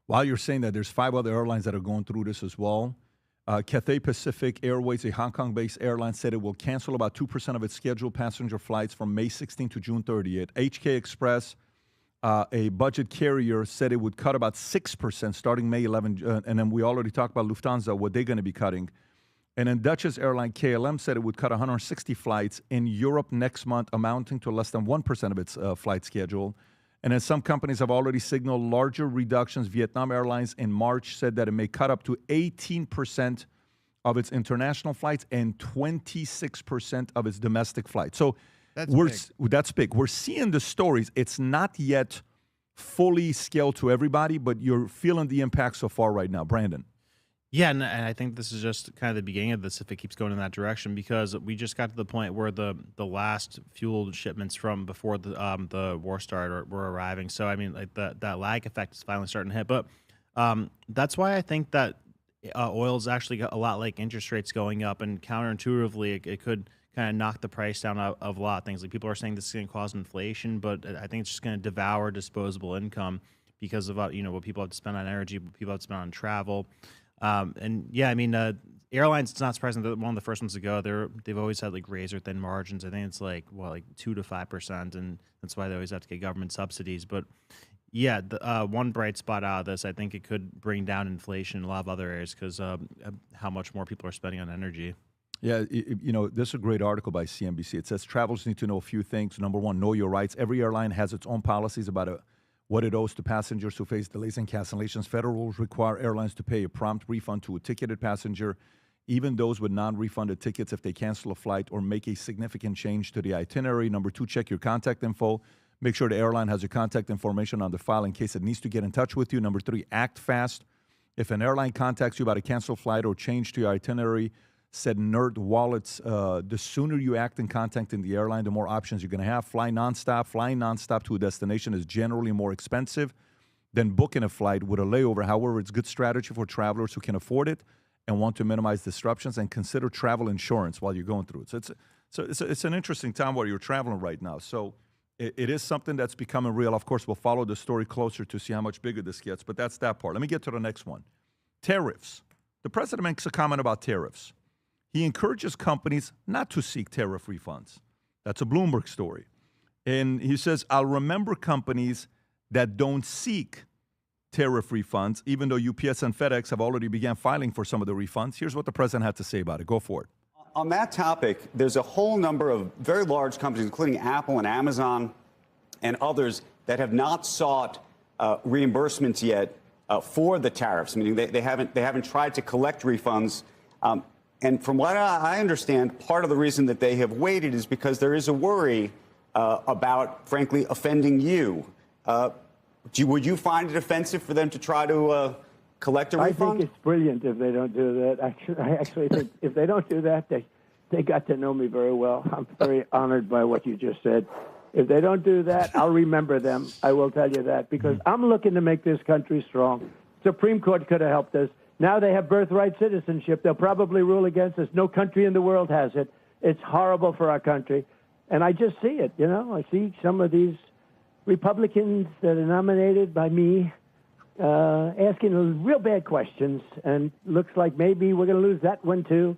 While you're saying that, there's 5 other airlines that are going through this as well. Cathay Pacific Airways, a Hong Kong-based airline, said it will cancel about 2% of its scheduled passenger flights from May 16 to June 30th. HK Express, a budget carrier, said it would cut about 6% starting May 11. And then we already talked about Lufthansa, what they're going to be cutting. And then Dutch's airline KLM said it would cut 160 flights in Europe next month, amounting to less than 1% of its flight schedule. And then some companies have already signaled larger reductions. Vietnam Airlines in March said that it may cut up to 18% of its international flights and 26% of its domestic flights. So that's big. We're seeing the stories. It's not yet fully scaled to everybody, but you're feeling the impact so far right now. Brandon.
Yeah, and I think this is just kind of the beginning of this if it keeps going in that direction, because we just got to the point where the last fuel shipments from before the war started were arriving. So, I mean, like that lag effect is finally starting to hit. But that's why I think that oil's actually got a lot like interest rates going up, and counterintuitively, it could kind of knock the price down of a lot of things. Like people are saying this is going to cause inflation, but I think it's just going to devour disposable income because of what people have to spend on energy, what people have to spend on travel, and yeah, I mean, airlines. It's not surprising that one of the first ones to go. They've always had like razor thin margins. I think it's like 2 to 5%, and that's why they always have to get government subsidies. But yeah, the one bright spot out of this, I think it could bring down inflation in a lot of other areas because how much more people are spending on energy.
Yeah, this is a great article by CNBC. It says travelers need to know a few things. Number one, know your rights. Every airline has its own policies about what it owes to passengers who face delays and cancellations. Federal rules require airlines to pay a prompt refund to a ticketed passenger, even those with non-refunded tickets if they cancel a flight or make a significant change to the itinerary. Number two, check your contact info. Make sure the airline has your contact information on the file in case it needs to get in touch with you. Number three, act fast. If an airline contacts you about a canceled flight or change to your itinerary, said Nerd Wallets, the sooner you act in contacting the airline, the more options you're going to have. Flying nonstop to a destination is generally more expensive than booking a flight with a layover. However, it's good strategy for travelers who can afford it and want to minimize disruptions, and consider travel insurance while you're going through it. So it's an interesting time while you're traveling right now. So it is something that's becoming real. Of course, we'll follow the story closer to see how much bigger this gets, but that's that part. Let me get to the next one. Tariffs. The president makes a comment about tariffs. He encourages companies not to seek tariff refunds. That's a Bloomberg story. And he says, I'll remember companies that don't seek tariff refunds, even though UPS and FedEx have already began filing for some of the refunds. Here's what the president had to say about it. Go for it.
On that topic, there's a whole number of very large companies, including Apple and Amazon and others, that have not sought reimbursements yet for the tariffs, meaning they haven't tried to collect refunds. And from what I understand, part of the reason that they have waited is because there is a worry about, frankly, offending you. Would you find it offensive for them to try to collect a refund?
I think it's brilliant if they don't do that. I actually think if they don't do that, they got to know me very well. I'm very honored by what you just said. If they don't do that, I'll remember them. I will tell you that, because I'm looking to make this country strong. Supreme Court could have helped us. Now they have birthright citizenship. They'll probably rule against us. No country in the world has it. It's horrible for our country. And I just see it, I see some of these Republicans that are nominated by me asking real bad questions, and looks like maybe we're going to lose that one too.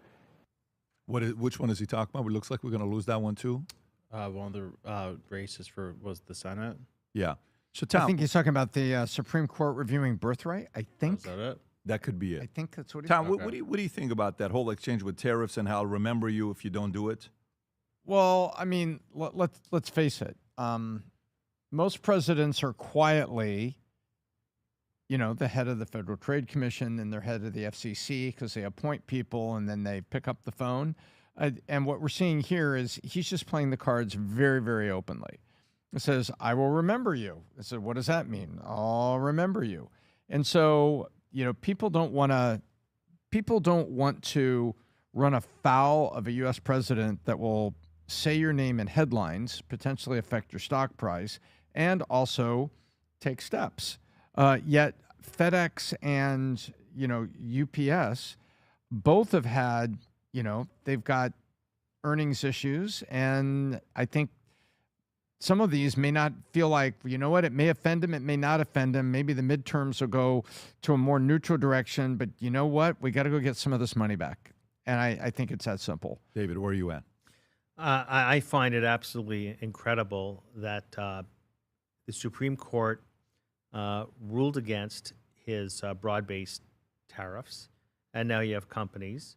Which one is he talking about? It looks like we're going to lose that one too.
One of the races was the Senate.
Yeah. So Tom,
I think he's talking about the Supreme Court reviewing birthright. I think
is that it?
That could be it.
I think that's what he's
Tom,
talking about.
what do you think about that whole exchange with tariffs and how I'll remember you if you don't do it?
Well, I mean, let's face it. Most presidents are quietly, the head of the Federal Trade Commission and they're head of the FCC, because they appoint people and then they pick up the phone. And what we're seeing here is he's just playing the cards very, very openly. It says, I will remember you. I said, what does that mean? I'll remember you. And so, people don't want to run afoul of a U.S. president that will say your name in headlines, potentially affect your stock price, and also take steps. Yet FedEx and, UPS both have had, they've got earnings issues. And I think some of these may not feel like, it may offend them, it may not offend them. Maybe the midterms will go to a more neutral direction. But you know what? We got to go get some of this money back. And I think it's that simple.
David, where are you at?
I find it absolutely incredible that the Supreme Court ruled against his broad-based tariffs, and now you have companies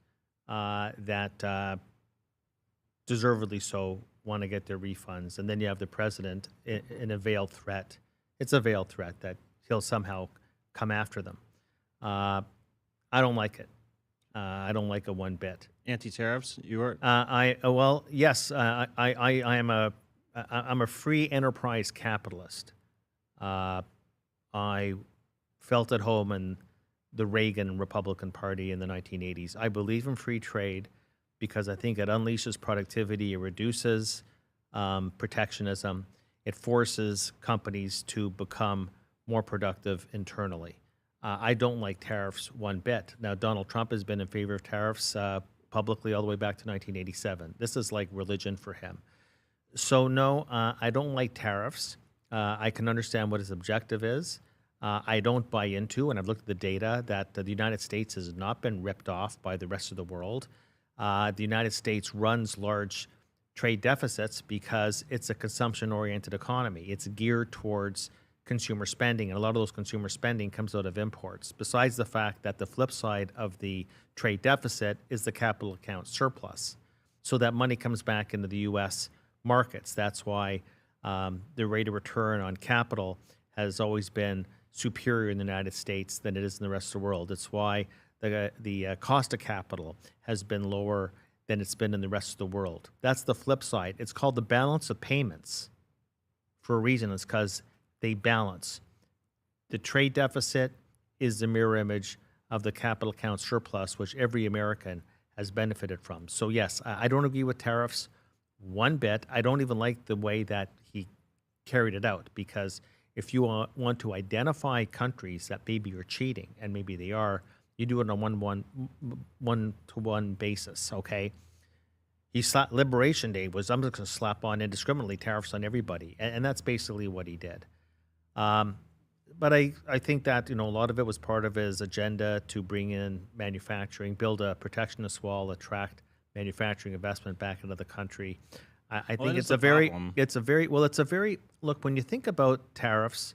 that deservedly so want to get their refunds, and then you have the president in a veiled threat. It's a veiled threat that he'll somehow come after them. I don't like it. I don't like it one bit.
Anti-tariffs? You are?
Yes. I'm a free enterprise capitalist. I felt at home in the Reagan Republican Party in the 1980s. I believe in free trade because I think it unleashes productivity, it reduces protectionism, it forces companies to become more productive internally. I don't like tariffs one bit. Now, Donald Trump has been in favor of tariffs publicly all the way back to 1987. This is like religion for him. So no, I don't like tariffs. I can understand what his objective is. I don't buy into, and I've looked at the data, that the United States has not been ripped off by the rest of the world. The United States runs large trade deficits because it's a consumption-oriented economy. It's geared towards consumer spending, and a lot of those consumer spending comes out of imports. Besides the fact that the flip side of the trade deficit is the capital account surplus. So that money comes back into the U.S. markets. That's why the rate of return on capital has always been superior in the United States than it is in the rest of the world. It's why the cost of capital has been lower than it's been in the rest of the world. That's the flip side. It's called the balance of payments for a reason. It's because they balance. The trade deficit is the mirror image of the capital account surplus, which every American has benefited from. So yes, I don't agree with tariffs one bit. I don't even like the way that he carried it out, because if you want to identify countries that maybe are cheating, and maybe they are, you do it on a one-to-one basis, okay? He slapped, Liberation Day was, I'm just going to slap on indiscriminately tariffs on everybody, and that's basically what he did. But I think that, a lot of it was part of his agenda to bring in manufacturing, build a protectionist wall, attract manufacturing investment back into the country. I think it's a very, look, when you think about tariffs,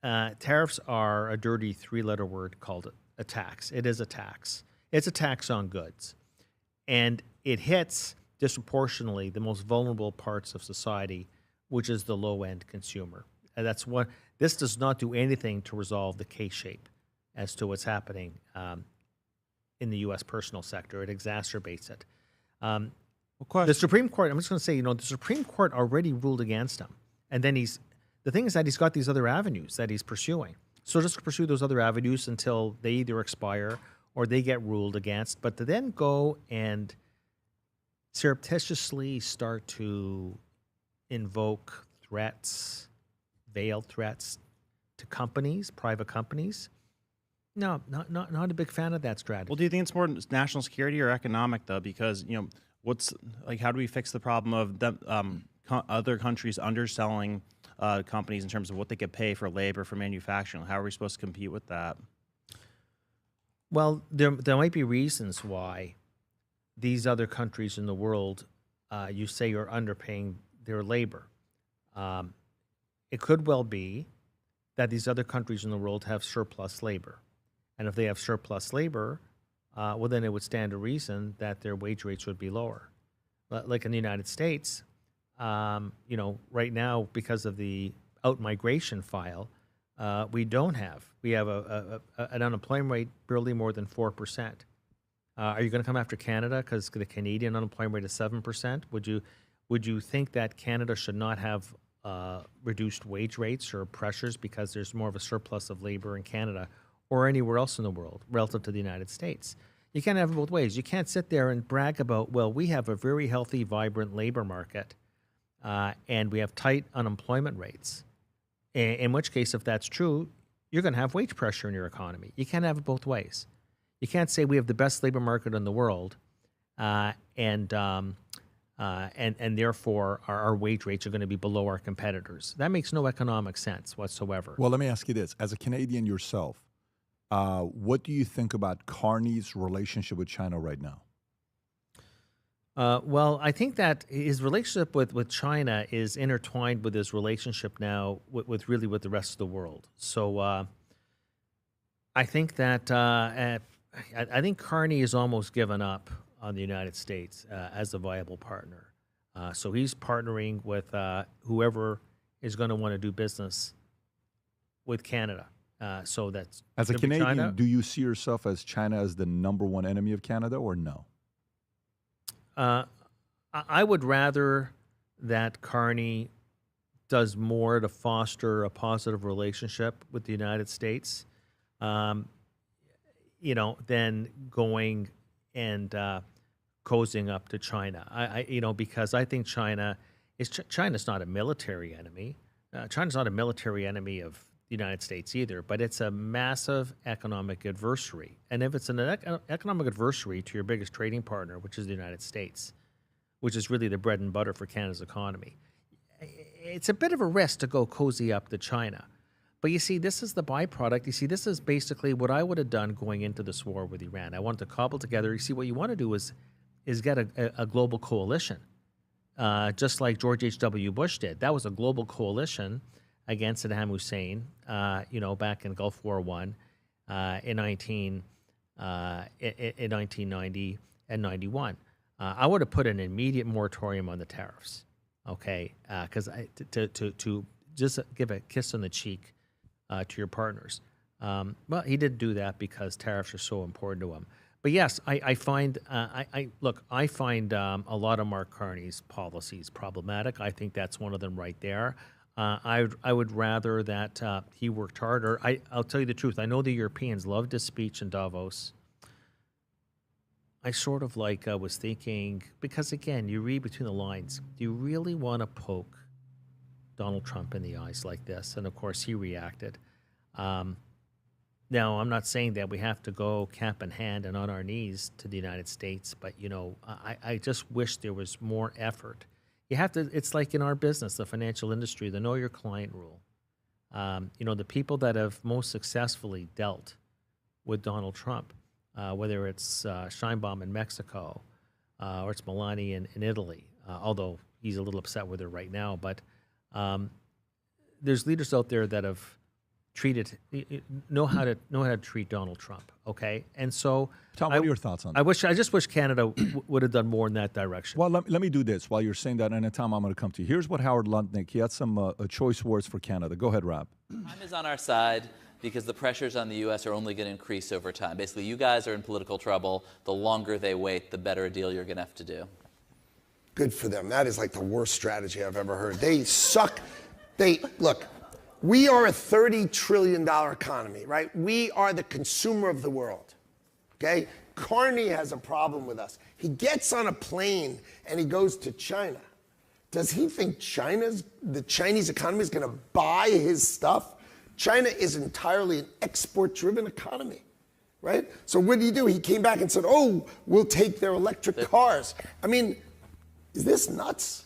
tariffs are a dirty three-letter word called a tax. It is a tax. It's a tax on goods. And it hits disproportionately the most vulnerable parts of society, which is the low-end consumer. And that's what, this does not do anything to resolve the K-shape as to what's happening in the U.S. personal sector. It exacerbates it. The Supreme Court, I'm just going to say, the Supreme Court already ruled against him. And then the thing is that he's got these other avenues that he's pursuing. So just pursue those other avenues until they either expire or they get ruled against. But to then go and surreptitiously start to invoke threats, veiled threats to companies, private companies, no, not a big fan of that strategy.
Well, do you think it's more national security or economic, though? Because, what's like, how do we fix the problem of them, other countries underselling companies in terms of what they could pay for labor for manufacturing? How are we supposed to compete with that?
Well, there might be reasons why these other countries in the world, you say, are underpaying their labor. It could well be that these other countries in the world have surplus labor. And if they have surplus labor, well, then it would stand to reason that their wage rates would be lower. Like in the United States, right now, because of the out-migration file, we have an unemployment rate barely more than 4%. Are you going to come after Canada because the Canadian unemployment rate is 7%? Would you think that Canada should not have reduced wage rates or pressures because there's more of a surplus of labor in Canada or anywhere else in the world relative to the United States? You can't have it both ways. You can't sit there and brag about, well, we have a very healthy, vibrant labor market, and we have tight unemployment rates. In which case, if that's true, you're going to have wage pressure in your economy. You can't have it both ways. You can't say we have the best labor market in the world, and therefore our wage rates are going to be below our competitors. That makes no economic sense whatsoever.
Well, let me ask you this: as a Canadian yourself, what do you think about Carney's relationship with China right now?
Well, I think that his relationship with China is intertwined with his relationship now with the rest of the world. So I think that I think Carney has almost given up on the United States as a viable partner. So he's partnering with whoever is going to want to do business with Canada. So that's
as a Canadian,
China.
Do you see yourself as China as the number one enemy of Canada, or no?
I would rather that Carney does more to foster a positive relationship with the United States, than going and cozying up to China. Because I think China's not a military enemy. China's not a military enemy of the United States either, but it's a massive economic adversary. And if it's an economic adversary to your biggest trading partner, which is the United States, which is really the bread and butter for Canada's economy, it's a bit of a risk to go cozy up to China. But you see, this is the byproduct. You see, this is basically what I would have done going into this war with Iran. I wanted to cobble together. You see, what you want to do is get a global coalition, just like George H.W. Bush did. That was a global coalition against Saddam Hussein, back in Gulf War I in 1990 and 91. I would have put an immediate moratorium on the tariffs, okay? Because to just give a kiss on the cheek to your partners. Well, he didn't do that because tariffs are so important to him. But yes, I find a lot of Mark Carney's policies problematic. I think that's one of them right there. I would rather that he worked harder. I'll tell you the truth. I know the Europeans loved his speech in Davos. I sort of was thinking, because again, you read between the lines, do you really want to poke Donald Trump in the eyes like this? And of course, he reacted. Now, I'm not saying that we have to go cap in hand and on our knees to the United States, but, I just wish there was more effort. You have to, it's like in our business, the financial industry, the know your client rule. The people that have most successfully dealt with Donald Trump, whether it's Sheinbaum in Mexico or it's Melania in Italy, although he's a little upset with her right now, but there's leaders out there that have know how to treat Donald Trump. Okay, and so
Tom, what are your thoughts on that?
I just wish Canada would have done more in that direction.
Well, let me do this while you're saying that, and then Tom, I'm going to come to you. Here's what Howard Lutnick, he had some choice words for Canada. Go ahead, Rob.
Time is on our side because the pressures on the U.S. are only going to increase over time. Basically, you guys are in political trouble. The longer they wait, the better a deal you're going to have to do.
Good for them. That is like the worst strategy I've ever heard. They suck. Look. We are a $30 trillion economy, right? We are the consumer of the world, okay? Carney has a problem with us. He gets on a plane and he goes to China. Does he think the Chinese economy is going to buy his stuff? China is entirely an export-driven economy, right? So what did he do? He came back and said, oh, we'll take their electric cars. I mean, is this nuts?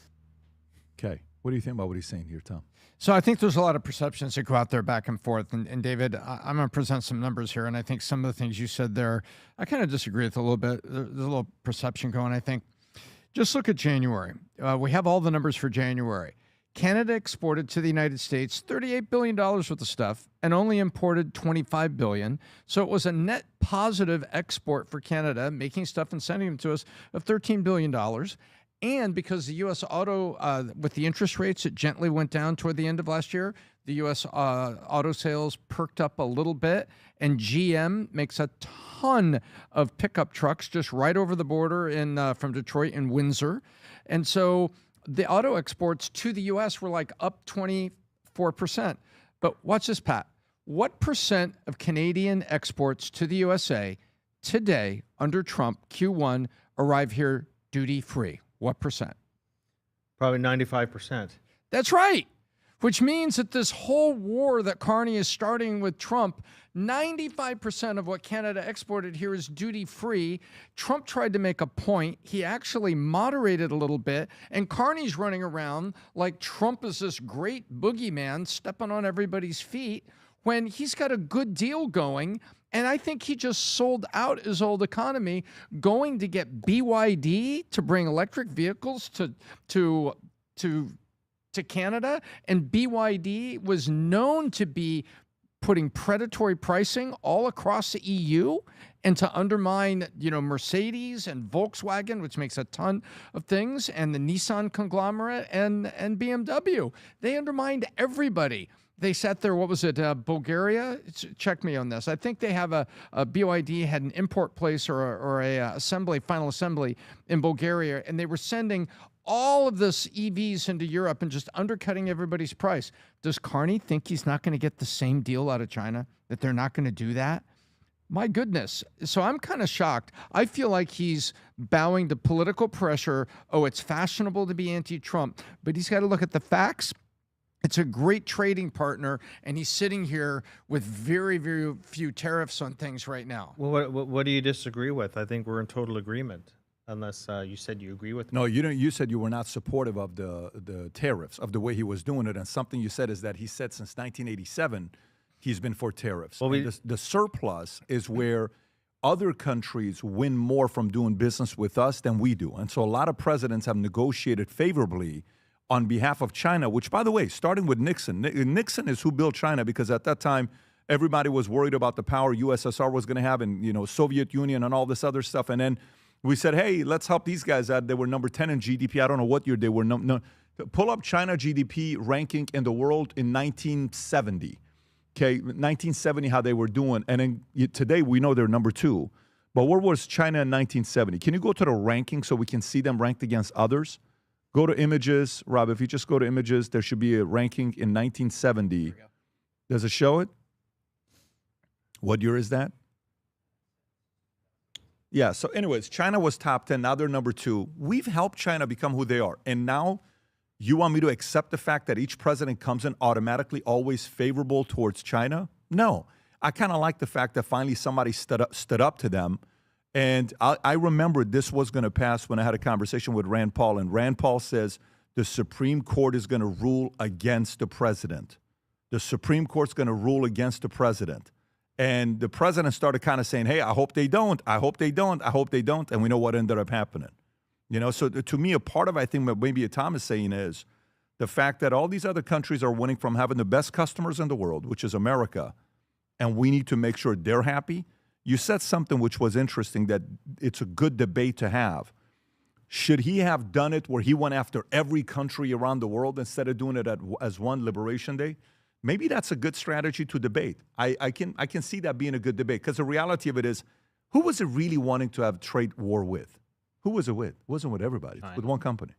Okay. What do you think about what he's saying here, Tom?
So I think there's a lot of perceptions that go out there back and forth. And David, I'm going to present some numbers here. And I think some of the things you said there, I kind of disagree with a little bit. There's a little perception going, I think. Just look at January. We have all the numbers for January. Canada exported to the United States $38 billion worth of stuff and only imported $25 billion. So it was a net positive export for Canada, making stuff and sending them to us, of $13 billion. And because the U.S. auto, with the interest rates, it gently went down toward the end of last year. The U.S. Auto sales perked up a little bit, and GM makes a ton of pickup trucks just right over the border from Detroit and Windsor. And so the auto exports to the U.S. were up 24%. But watch this, Pat. What percent of Canadian exports to the USA today under Trump, Q1, arrive here duty-free? What percent?
Probably 95%.
That's right. Which means that this whole war that Carney is starting with Trump, 95% of what Canada exported here is duty-free. Trump tried to make a point. He actually moderated a little bit. And Carney's running around like Trump is this great boogeyman stepping on everybody's feet when he's got a good deal going. And I think he just sold out his old economy, going to get BYD to bring electric vehicles to Canada. And BYD was known to be putting predatory pricing all across the EU and to undermine, Mercedes and Volkswagen, which makes a ton of things, and the Nissan conglomerate and BMW. They undermined everybody. They sat there, what was it, Bulgaria? Check me on this. I think they have a BYD had an import place or a final assembly in Bulgaria, and they were sending all of this EVs into Europe and just undercutting everybody's price. Does Carney think he's not going to get the same deal out of China, that they're not going to do that? My goodness. So I'm kind of shocked. I feel like he's bowing to political pressure. Oh, it's fashionable to be anti-Trump, but he's got to look at the facts. It's a great trading partner, and he's sitting here with very, very few tariffs on things right now.
Well, what do you disagree with? I think we're in total agreement, unless you said you agree with me.
No, you don't. You said you were not supportive of the tariffs, of the way he was doing it, and something you said is that he said since 1987 he's been for tariffs.
Well,
the surplus is where other countries win more from doing business with us than we do, and so a lot of presidents have negotiated favorably on behalf of China, which, by the way, starting with Nixon. Nixon is who built China, because at that time, everybody was worried about the power USSR was going to have, and Soviet Union and all this other stuff. And then we said, hey, let's help these guys out. They were number 10 in GDP. I don't know what year they were. Pull up China GDP ranking in the world in 1970. Okay, 1970, how they were doing. And then today, we know they're number 2. But where was China in 1970? Can you go to the ranking so we can see them ranked against others? Go to images, Rob. If you just go to images, there should be a ranking in 1970. Does it show it? What year is that? Yeah, so anyways, China was top 10. Now they're number 2. We've helped China become who they are. And now you want me to accept the fact that each president comes in automatically always favorable towards China? No. I kind of like the fact that finally somebody stood up to them. And I remember this was going to pass when I had a conversation with Rand Paul. And Rand Paul says the Supreme Court is going to rule against the president. The Supreme Court's going to rule against the president. And the president started kind of saying, hey, I hope they don't. I hope they don't. I hope they don't. And we know what ended up happening. So to me, a part of, I think, what maybe Tom is saying is the fact that all these other countries are winning from having the best customers in the world, which is America. And we need to make sure they're happy. You said something which was interesting, that it's a good debate to have. Should he have done it where he went after every country around the world instead of doing it as one Liberation Day? Maybe that's a good strategy to debate. I can see that being a good debate, because the reality of it is, who was it really wanting to have trade war with? Who was it with? It wasn't with everybody. It was with one country.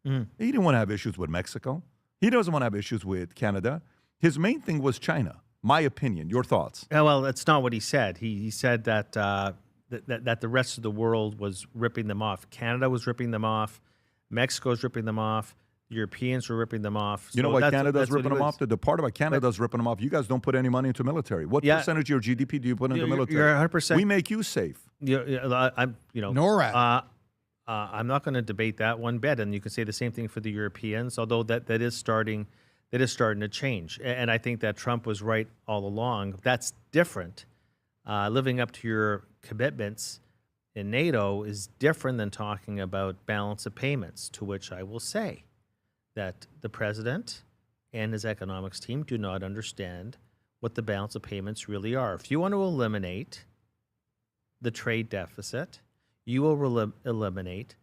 He didn't want to have issues with Mexico. He doesn't want to have issues with Canada. His main thing was China. My opinion. Your thoughts?
Well, that's not what he said. He said that that the rest of the world was ripping them off. Canada was ripping them off. Mexico's ripping them off. Europeans were ripping them off.
You know why Canada's ripping them off? The part about Canada's ripping them off, you guys don't put any money into military. What percentage of your GDP do you put into military?
You're 100%.
We make you safe.
NORAD.
I'm not going to debate that one bit, and you can say the same thing for the Europeans, although that is starting to change. And I think that Trump was right all along. That's different. Living up to your commitments in NATO is different than talking about balance of payments, to which I will say that the president and his economics team do not understand what the balance of payments really are. If you want to eliminate the trade deficit, you will eliminate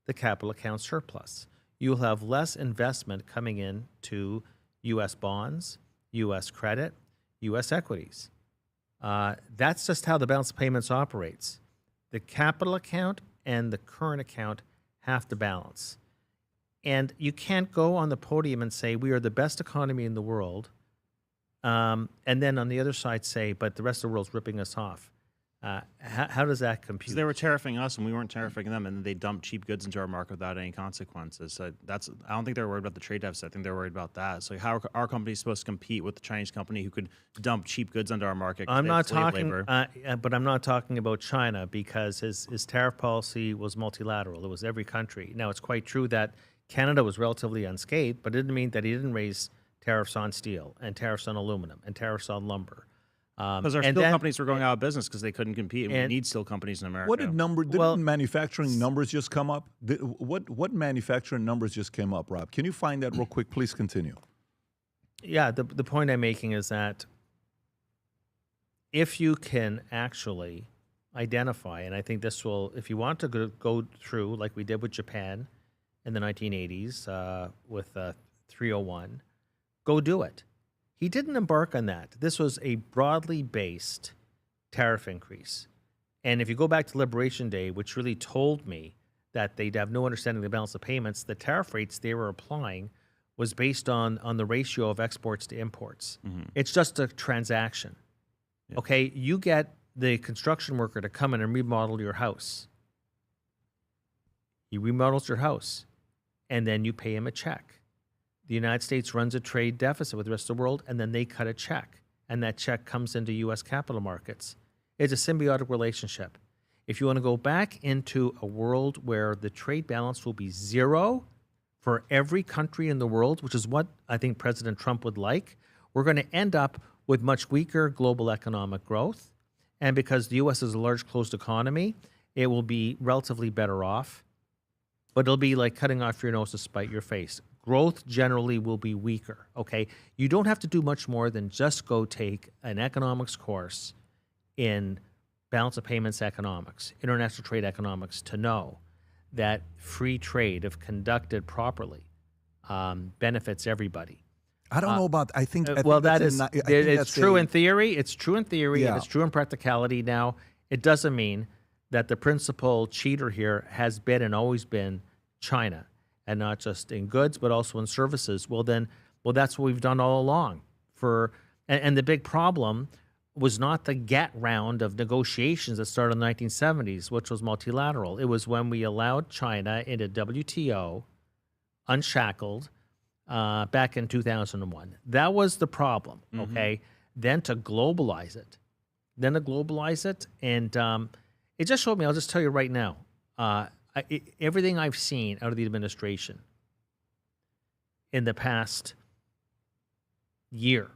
the capital account surplus. You will have less investment coming in to U.S. bonds, U.S. credit, U.S. equities. That's just how the balance of payments operates. The capital account and the current account have to balance. And you can't go on the podium and say, we are the best economy in the world, and then on the other side say, but the rest of the world's ripping us off. How does that compute?
They were tariffing us, and we weren't tariffing them, and then they dumped cheap goods into our market without any consequences. So I don't think they're worried about the trade deficit. I think they're worried about that. So how are our companies supposed to compete with the Chinese company who could dump cheap goods into our market?
I'm not talking, but I'm not talking about China, because his tariff policy was multilateral. It was every country. Now, it's quite true that Canada was relatively unscathed, but it didn't mean that he didn't raise tariffs on steel and tariffs on aluminum and tariffs on lumber.
Because our steel companies were going out of business because they couldn't compete, and we need steel companies in America.
What didn't manufacturing numbers just come up? What manufacturing numbers just came up, Rob? Can you find that real quick? Please continue.
Yeah, the point I'm making is that if you can actually identify, and I think this will, if you want to go through like we did with Japan in the 1980s with 301, go do it. He didn't embark on that. This was a broadly based tariff increase. And if you go back to Liberation Day, which really told me that they'd have no understanding of the balance of payments, the tariff rates they were applying was based on the ratio of exports to imports. Mm-hmm. It's just a transaction. Yeah. Okay, you get the construction worker to come in and remodel your house. He remodels your house, and then you pay him a check. The United States runs a trade deficit with the rest of the world, and then they cut a check, and that check comes into U.S. capital markets. It's a symbiotic relationship. If you want to go back into a world where the trade balance will be zero for every country in the world, which is what I think President Trump would like, we're going to end up with much weaker global economic growth. And because the U.S. is a large closed economy, it will be relatively better off. But it'll be like cutting off your nose to spite your face. Growth generally will be weaker, okay? You don't have to do much more than just go take an economics course in balance of payments economics, international trade economics, to know that free trade, if conducted properly, benefits everybody.
I don't know about. I think.
It's true in theory. It's true in theory,
Yeah.
and it's true in practicality. Now, it doesn't mean that the principal cheater here has been and always been China, and not just in goods, but also in services. Well, that's what we've done all along. And the big problem was not the GATT round of negotiations that started in the 1970s, which was multilateral. It was when we allowed China into WTO, unshackled, back in 2001. That was the problem, okay? Then to globalize it. And it just showed me, I'll just tell you right now, everything I've seen out of the administration in the past year,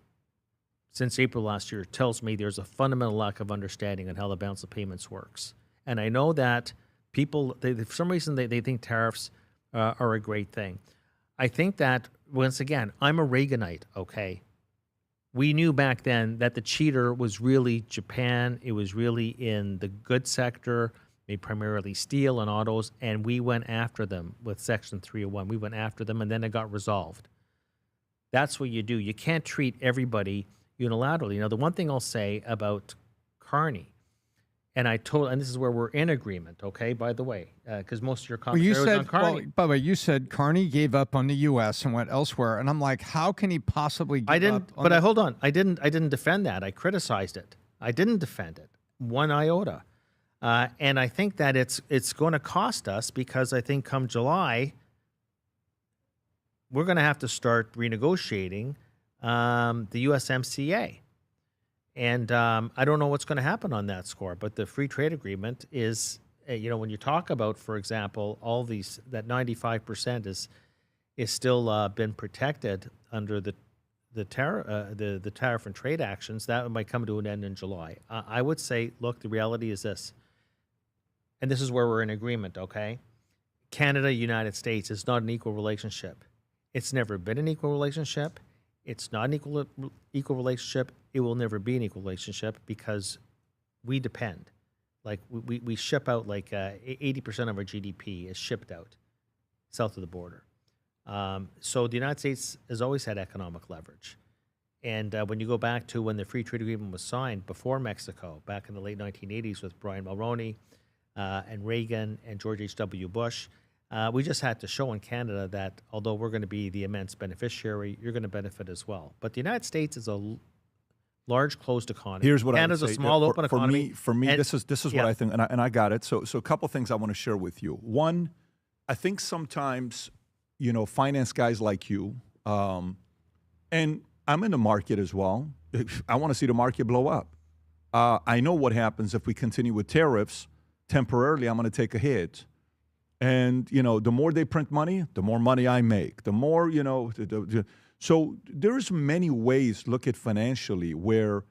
since April last year, tells me there's a fundamental lack of understanding on how the balance of payments works. And I know that people, for some reason, they think tariffs are a great thing. I think that, once again, I'm a Reaganite, okay? We knew back then that the cheater was really Japan. It was really in the goods sector, maybe primarily steel and autos, and we went after them with Section 301. We went after them, and then it got resolved. That's what you do. You can't treat everybody unilaterally. Now, the one thing I'll say about Carney, and this is where we're in agreement, okay, by the way, because most of your commentary was on Carney.
By the way, you said Carney gave up on the U.S. and went elsewhere, and I'm like, how can he possibly give up?
Hold on. I didn't defend that. I criticized it. I didn't defend it one iota. And I think that it's going to cost us, because I think come July, we're going to have to start renegotiating the USMCA. And I don't know what's going to happen on that score, but the free trade agreement is, when you talk about, for example, all these, that 95% is still been protected under the tariff and trade actions, that might come to an end in July. I would say, look, the reality is this, and this is where we're in agreement, okay? Canada, United States is not an equal relationship. It's never been an equal relationship. It's not an equal relationship. It will never be an equal relationship, because we depend. Like we ship out 80% of our GDP is shipped out south of the border. So the United States has always had economic leverage. And when you go back to when the free trade agreement was signed before Mexico, back in the late 1980s with Brian Mulroney and Reagan and George H.W. Bush, we just had to show in Canada that although we're going to be the immense beneficiary, you're going to benefit as well. But the United States is a large closed economy.
Here's what
Canada's
I would say.
a small open economy.
For me, this is what I think, and I got it. So a couple things I want to share with you. One, I think sometimes, finance guys like you, and I'm in the market as well. I want to see the market blow up. I know what happens if we continue with tariffs. Temporarily, I'm going to take a hit. And, the more they print money, the more money I make. The more, so there's many ways, look at financially, where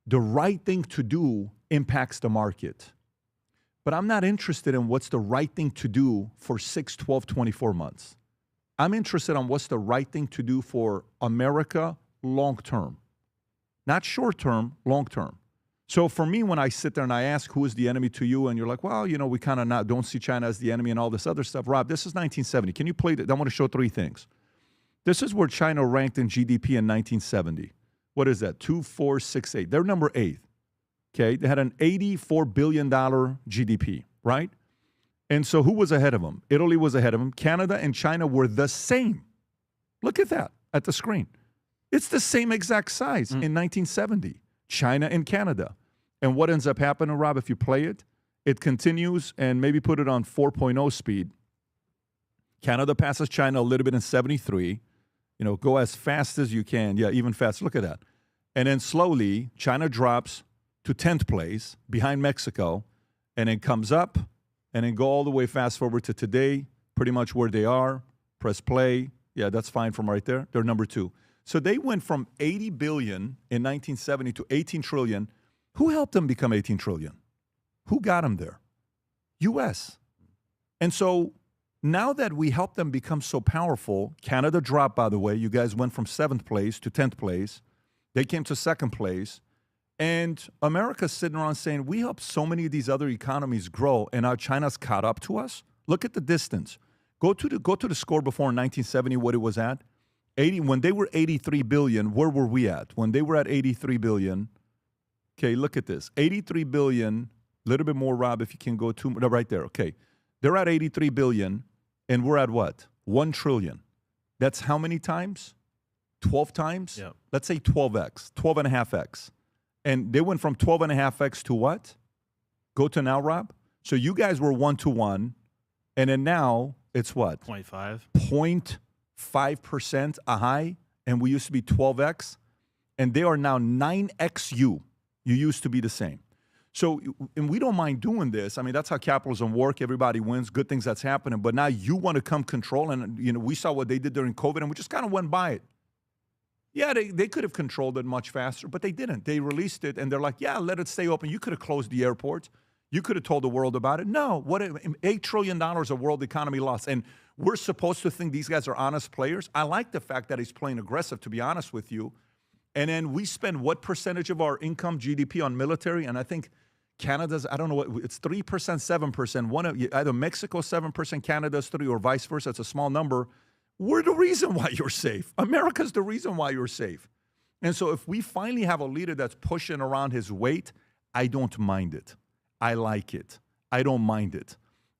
the right thing to do impacts the market. But I'm not interested in what's the right thing to do for 6, 12, 24 months. I'm interested in what's the right thing to do for America long term. Not short term, long term. So for me, when I sit there and I ask who is the enemy to you, and you're like, well, we kind of don't see China as the enemy and all this other stuff. Rob, this is 1970. Can you play that? I want to show 3 things. This is where China ranked in GDP in 1970. What is that? 2, 4, 6, 8. They're number 8. Okay, they had an $84 billion GDP, right? And so who was ahead of them? Italy was ahead of them. Canada and China were the same. Look at that at the screen. It's the same exact size in 1970. China and Canada. And what ends up happening, Rob, if you play it, it continues, and maybe put it on 4.0 speed. Canada passes China a little bit in 73. go as fast as you can. Yeah, even faster. Look at that. And then slowly, China drops to 10th place behind Mexico, and then comes up, and then go all the way fast forward to today, pretty much where they are. Press play. Yeah, that's fine from right there. They're number 2. So they went from 80 billion in 1970 to 18 trillion. Who helped them become 18 trillion? Who got them there? U.S. And so now that we helped them become so powerful, Canada dropped, by the way. You guys went from 7th place to 10th place. They came to 2nd place. And America's sitting around saying, we helped so many of these other economies grow, and now China's caught up to us. Look at the distance. Go to the score before in 1970, what it was at. When they were 83 billion, where were we at? When they were at 83 billion, okay, look at this. 83 billion, a little bit more, Rob, if you can go to, no, right there, okay. They're at 83 billion, and we're at what? 1 trillion. That's how many times? 12 times?
Yep.
Let's say 12x, 12.5x. And they went from 12.5x to what? Go to now, Rob. So you guys were 1-to-1, and then now it's what?
0.5.
0.5% a high, and we used to be 12x, and they are now 9x you. You used to be the same. So, and we don't mind doing this. I mean, that's how capitalism works. Everybody wins, good things that's happening. But now you want to come control, and we saw what they did during COVID, and we just kind of went by it. Yeah, they could have controlled it much faster, but they didn't. They released it, and they're like, yeah, let it stay open. You could have closed the airports. You could have told the world about it. No, $8 trillion of world economy loss. And we're supposed to think these guys are honest players. I like the fact that he's playing aggressive, to be honest with you. And then we spend what percentage of our income, GDP, on military? And I think Canada's, I don't know what, it's 3%, 7%. Either Mexico 7%, Canada's 3%, or vice versa. It's a small number. We're the reason why you're safe. America's the reason why you're safe. And so if we finally have a leader that's pushing around his weight, I don't mind it. I like it. I don't mind it.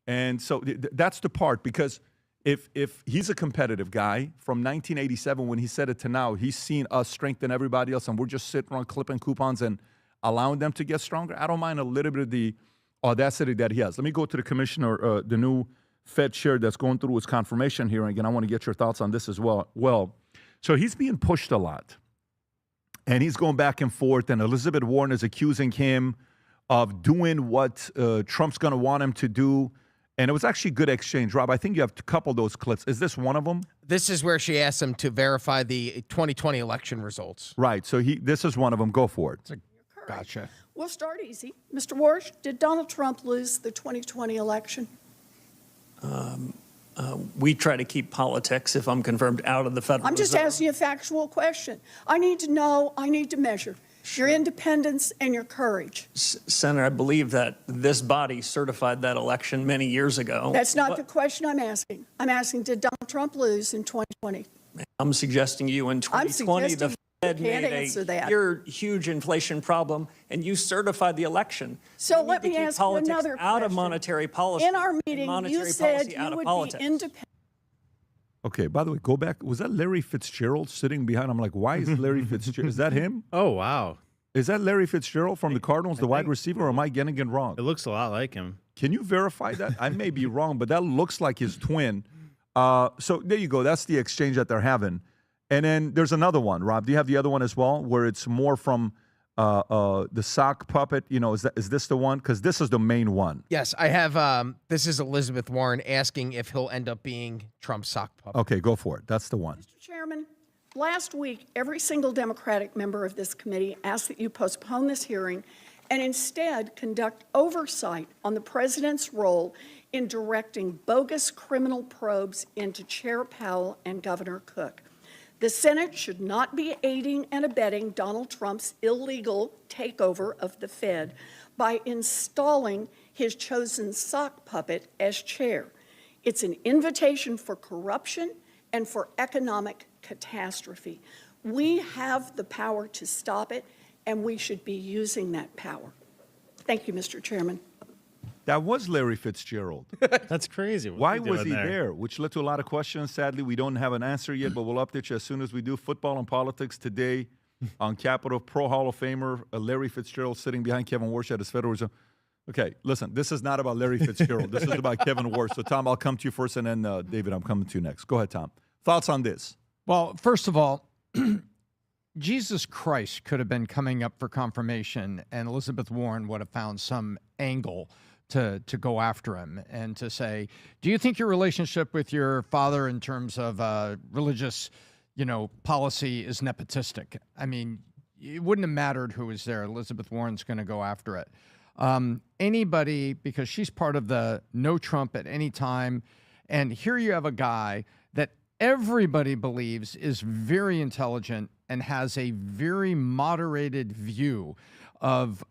And so that's the part, because if he's a competitive guy from 1987 when he said it to now, he's seen us strengthen everybody else, and we're just sitting around clipping coupons and allowing them to get stronger. I don't mind a little bit of the audacity that he has. Let me go to the commissioner, the new Fed chair that's going through his confirmation hearing, and I want to get your thoughts on this as well. Well, so he's being pushed a lot, and he's going back and forth, and Elizabeth Warren is accusing him of doing what Trump's going to want him to do. And it was actually a good exchange. Rob, I think you have a couple of those clips. Is this one of them?
This is where she asked him to verify the 2020 election results.
Right. So this is one of them. Go for it.
Gotcha.
We'll start easy. Mr. Warsh, did Donald Trump lose the 2020 election?
We try to keep politics, if I'm confirmed, out of the Federal
I'm just
Reserve.
asking a factual question. I need to know, I need to measure your independence and your courage.
Senator, I believe that this body certified that election many years ago.
That's not the question I'm asking. I'm asking, did Donald Trump lose in 2020?
I'm suggesting you in 2020, the Fed
can't
made
answer that.
huge inflation problem, and you certified the election.
So
We
let
need to
me
keep
ask you
politics
another
out of
question.
monetary policy.
In our
and
meeting,
monetary
you said
policy out
you
of
would
politics.
be independent.
Okay, by the way, go back. Was that Larry Fitzgerald sitting behind? I'm like, why is Larry Fitzgerald? Is that him?
Oh, wow.
Is that Larry Fitzgerald from the Cardinals, the wide receiver, or am I getting it wrong?
It looks a lot like him.
Can you verify that? I may be wrong, but that looks like his twin. So there you go. That's the exchange that they're having. And then there's another one. Rob, do you have the other one as well, where it's more from the sock puppet? Is this the one? Because this is the main one.
Yes, I have. This is Elizabeth Warren asking if he'll end up being Trump's sock puppet.
Okay, go for it. That's the one.
Mr. Chairman, last week, every single Democratic member of this committee asked that you postpone this hearing and instead conduct oversight on the president's role in directing bogus criminal probes into Chair Powell and Governor Cook. The Senate should not be aiding and abetting Donald Trump's illegal takeover of the Fed by installing his chosen sock puppet as chair. It's an invitation for corruption and for economic catastrophe. We have the power to stop it, and we should be using that power. Thank you, Mr. Chairman.
That was Larry Fitzgerald.
That's crazy.
Why was he there? Which led to a lot of questions. Sadly, we don't have an answer yet, but we'll update you as soon as we do. Football and politics today on Capitol. Pro Hall of Famer Larry Fitzgerald sitting behind Kevin Warsh at his Federal Reserve. Okay, listen, this is not about Larry Fitzgerald. This is about Kevin Warsh. So, Tom, I'll come to you first, and then, David, I'm coming to you next. Go ahead, Tom. Thoughts on this?
Well, first of all, Jesus Christ could have been coming up for confirmation, and Elizabeth Warren would have found some angle to go after him and to say, do you think your relationship with your father in terms of religious, policy is nepotistic? I mean, it wouldn't have mattered who was there. Elizabeth Warren's going to go after it. Anybody, because she's part of the no Trump at any time. And here you have a guy that everybody believes is very intelligent and has a very moderated view of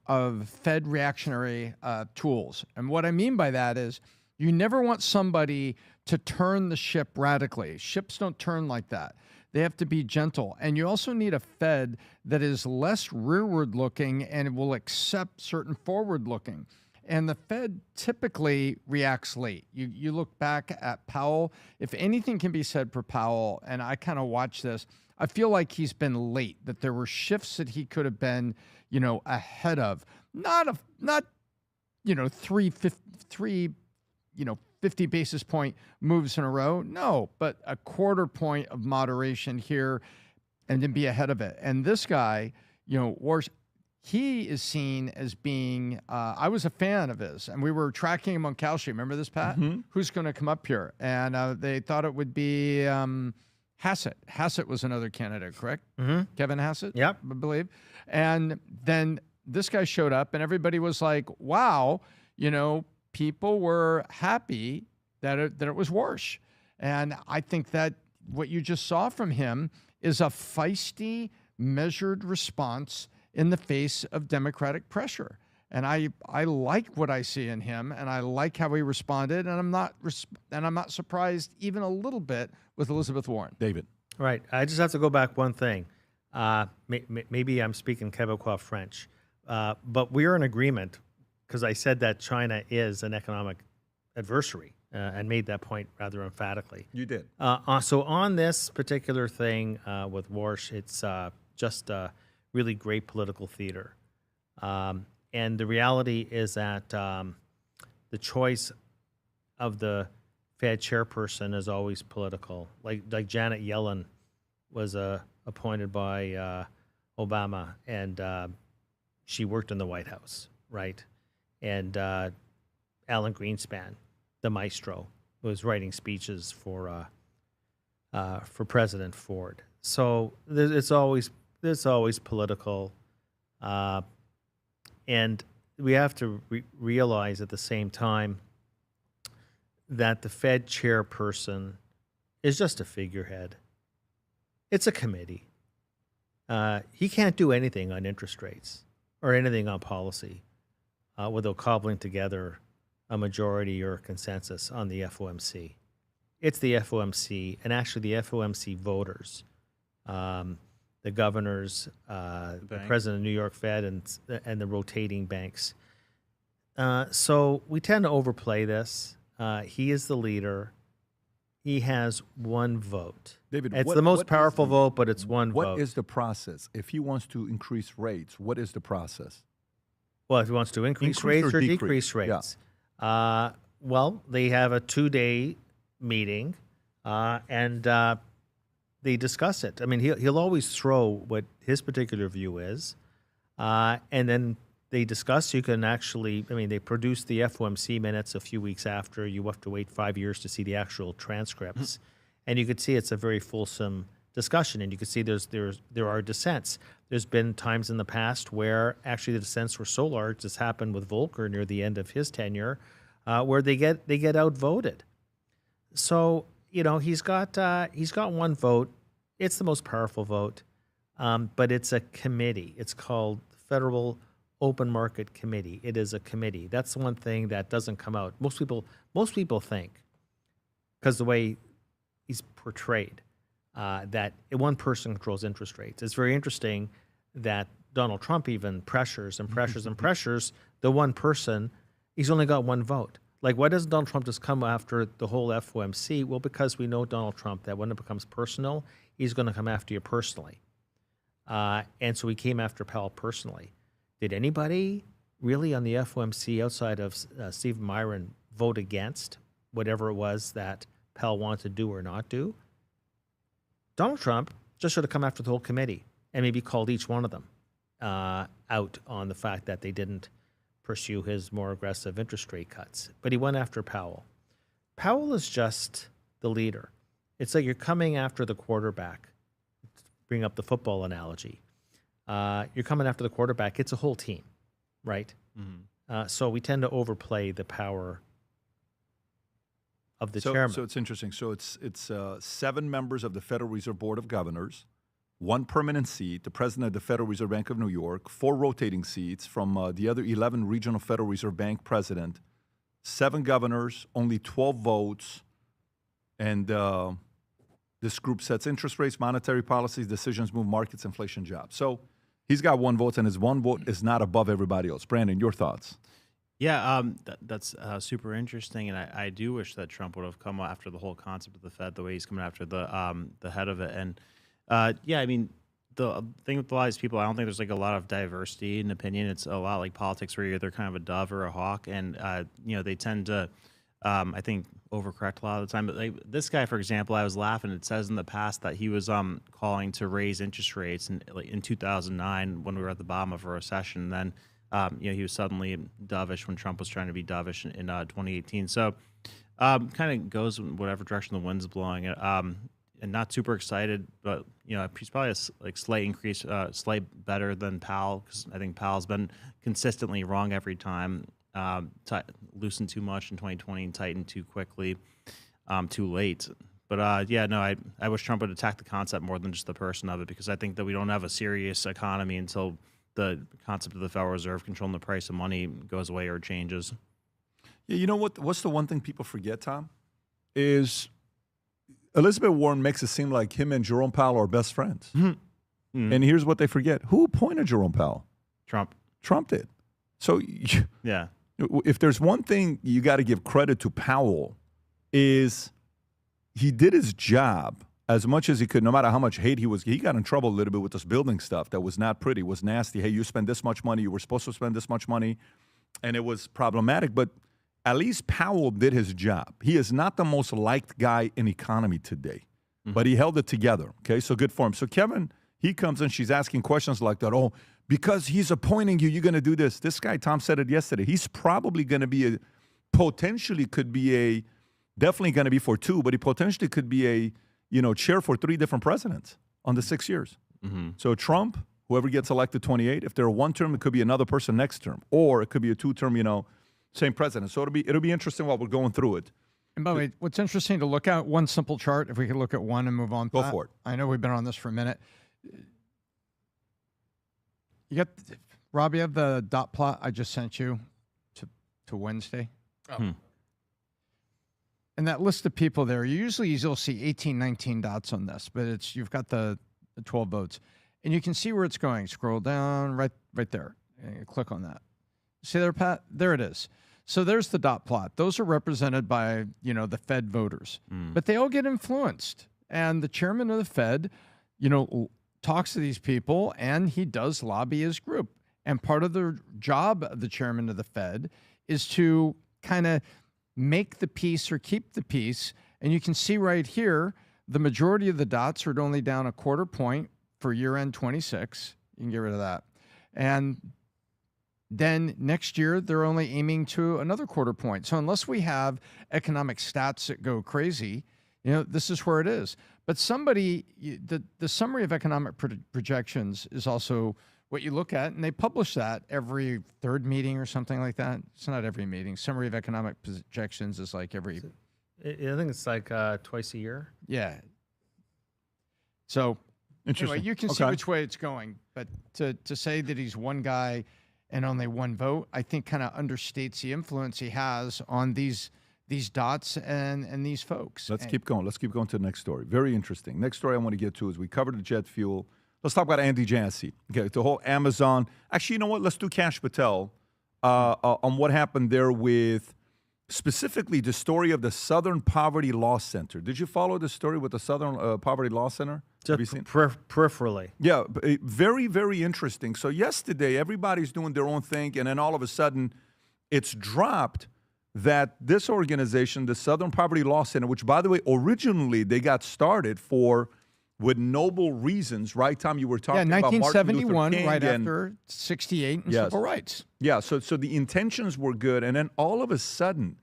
Fed reactionary tools. And what I mean by that is you never want somebody to turn the ship radically. Ships don't turn like that. They have to be gentle. And you also need a Fed that is less rearward looking and will accept certain forward looking. And the Fed typically reacts late. You look back at Powell. If anything can be said for Powell, and I kind of watch this, I feel like he's been late, that there were shifts that he could have been, ahead of. Not 50 basis point moves in a row. No, but a quarter point of moderation here and then be ahead of it. And this guy, he is seen as being, I was a fan of his, and we were tracking him on Kalshi. Remember this, Pat?
Mm-hmm.
Who's going to come up here? And they thought it would be Hassett. Hassett was another candidate, correct?
Mm-hmm.
Kevin Hassett?
Yep.
I believe. And then this guy showed up, and everybody was like, wow, people were happy that it was Warsh. And I think that what you just saw from him is a feisty, measured response in the face of Democratic pressure. And I like what I see in him, and I like how he responded, and I'm not surprised even a little bit with Elizabeth Warren.
David.
Right. I just have to go back one thing. Maybe I'm speaking Quebecois French, but we're in agreement because I said that China is an economic adversary and made that point rather emphatically.
You did.
So on this particular thing with Warsh, it's just really great political theater. And the reality is that the choice of the Fed chairperson is always political. Like Janet Yellen was appointed by Obama, and she worked in the White House, right? And Alan Greenspan, the maestro, was writing speeches for President Ford. So it's always political, and we have to realize at the same time that the Fed chairperson is just a figurehead. It's a committee. He can't do anything on interest rates or anything on policy without cobbling together a majority or a consensus on the FOMC. It's the FOMC, and actually the FOMC voters, the governors, the president of New York Fed, and the rotating banks. So we tend to overplay this. He is the leader. He has one vote.
David,
it's the most powerful vote, but it's one vote.
What is the process? If he wants to increase rates, what is the process?
Well, if he wants to increase rates or decrease rates. Yeah. Well, they have a 2-day meeting, and they discuss it. I mean, he'll always throw what his particular view is, and then they discuss. You can actually, they produce the FOMC minutes a few weeks after. You have to wait 5 years to see the actual transcripts, and you could see it's a very fulsome discussion. And you can see there are dissents. There's been times in the past where actually the dissents were so large. This happened with Volcker near the end of his tenure, where they get outvoted. So he's got one vote. It's the most powerful vote, but it's a committee. It's called Federal Open Market Committee. It is a committee. That's the one thing that doesn't come out. Most people think, because the way he's portrayed, that one person controls interest rates. It's very interesting that Donald Trump even pressures and pressures and pressures the one person. He's only got one vote. Like, why doesn't Donald Trump just come after the whole FOMC? Well, because we know Donald Trump, that when it becomes personal, he's going to come after you personally. And so he came after Powell personally. Did anybody really on the FOMC outside of Stephen Myron vote against whatever it was that Powell wanted to do or not do? Donald Trump just should have come after the whole committee and maybe called each one of them out on the fact that they didn't pursue his more aggressive interest rate cuts. But he went after Powell. Powell is just the leader. It's like you're coming after the quarterback. Bring up the football analogy. You're coming after the quarterback. It's a whole team, right? Mm-hmm. So we tend to overplay the power of the chairman.
So it's interesting. So it's 7 members of the Federal Reserve Board of Governors, 1 permanent seat, the president of the Federal Reserve Bank of New York, 4 rotating seats from the other 11 regional Federal Reserve Bank president, 7 governors, only 12 votes, and this group sets interest rates, monetary policies, decisions move markets, inflation, jobs. So he's got 1 vote, and his 1 vote is not above everybody else. Brandon, your thoughts?
Yeah, that's super interesting, and I do wish that Trump would have come after the whole concept of the Fed the way he's coming after the head of it. And yeah, I mean, the thing with a lot of these people, I don't think there's like a lot of diversity in opinion. It's a lot like politics where you're either kind of a dove or a hawk, and you know, they tend to, I think, overcorrect a lot of the time. But like this guy, for example, I was laughing. It says in the past that he was calling to raise interest rates in 2009 when we were at the bottom of a recession. And then you know, he was suddenly dovish when Trump was trying to be dovish in 2018. So kind of goes in whatever direction the wind's blowing. And not super excited, but you know, he's probably a slight increase, slight better than Powell, because I think Powell's been consistently wrong every time. Loosened too much in 2020 and tightened too quickly, too late. But yeah, no, I wish Trump would attack the concept more than just the person of it, because I think that we don't have a serious economy until the concept of the Federal Reserve controlling the price of money goes away or changes.
Yeah, you know what's the one thing people forget, Tom, is Elizabeth Warren makes it seem like him and Jerome Powell are best friends. Mm-hmm. Mm-hmm. And here's what they forget. Who appointed Jerome Powell?
Trump.
Trump did. So
yeah,
if there's one thing you got to give credit to Powell, is he did his job as much as he could, no matter how much hate he got in trouble a little bit with this building stuff that was not pretty, was nasty. Hey, you spend this much money, you were supposed to spend this much money, and it was problematic. But at least Powell did his job. He is not the most liked guy in economy today, but he held it together. Okay, so good for him. So Kevin, he comes in, she's asking questions like that. Oh, because he's appointing you, you're going to do this. This guy, Tom said it yesterday, he's probably going to be definitely going to be for 2, but he potentially could be a, chair for 3 different presidents on the 6 years. Mm-hmm. So Trump, whoever gets elected 28, if they're 1 term, it could be another person next term, or it could be a 2-term, same president. So it'll be interesting while we're going through it.
And by the way, what's interesting to look at, one simple chart, if we could look at one and move on.
Go for it.
I know we've been on this for a minute. Rob, you have the dot plot I just sent you to Wednesday? Oh. And that list of people there, you'll see 18, 19 dots on this, but you've got the 12 votes. And you can see where it's going. Scroll down right there. And you click on that. See there, Pat? There it is. So there's the dot plot. Those are represented by, the Fed voters. But they all get influenced. And the chairman of the Fed, talks to these people, and he does lobby his group. And part of the job of the chairman of the Fed is to kind of make the peace or keep the peace. And you can see right here, the majority of the dots are only down a 1/4 point for year-end 26. You can get rid of that. And then next year, they're only aiming to another 1/4 point. So unless we have economic stats that go crazy, this is where it is. But the summary of economic projections is also what you look at, and they publish that every 3rd meeting or something like that. It's not every meeting. Summary of economic projections is like every...
I think it's like twice a year.
Yeah. So anyway, you can see which way it's going. But to say that he's one guy and only 1 vote, I think kind of understates the influence he has on these dots and these folks.
Let's keep going. Let's keep going to the next story. Very interesting. Next story I want to get to is we covered the jet fuel. Let's talk about Andy Jassy. Okay, the whole Amazon. Actually, you know what? Let's do Cash Patel on what happened there with specifically the story of the Southern Poverty Law Center. Did you follow the story with the Southern Poverty Law Center?
Just peripherally.
Yeah, very, very interesting. So yesterday, everybody's doing their own thing, and then all of a sudden, it's dropped that this organization, the Southern Poverty Law Center, which, by the way, originally they got started for with noble reasons, right, Tom? You were talking
yeah,
about Martin Luther
1971,
King
right
and,
after 68 and
Yes.
civil rights.
Yeah, so the intentions were good, and then all of a sudden,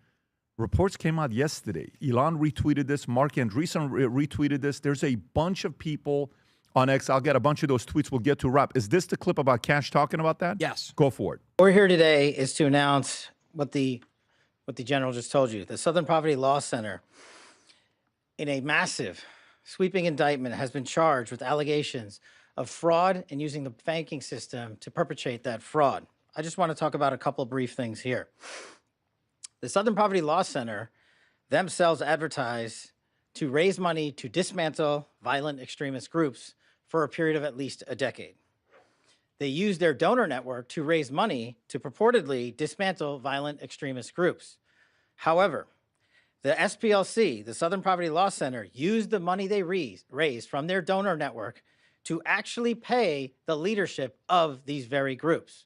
reports came out yesterday. Elon retweeted this. Mark Andreessen retweeted this. There's a bunch of people on X. I'll get a bunch of those tweets. We'll get to wrap. Is this the clip about Cash talking about that?
Yes.
Go for it.
What we're here today is to announce what the general just told you. The Southern Poverty Law Center, in a massive, sweeping indictment, has been charged with allegations of fraud and using the banking system to perpetrate that fraud. I just want to talk about a couple of brief things here. The Southern Poverty Law Center themselves advertise to raise money to dismantle violent extremist groups for a period of at least a decade. They use their donor network to raise money to purportedly dismantle violent extremist groups. However, the SPLC, the Southern Poverty Law Center, used the money they raised from their donor network to actually pay the leadership of these very groups.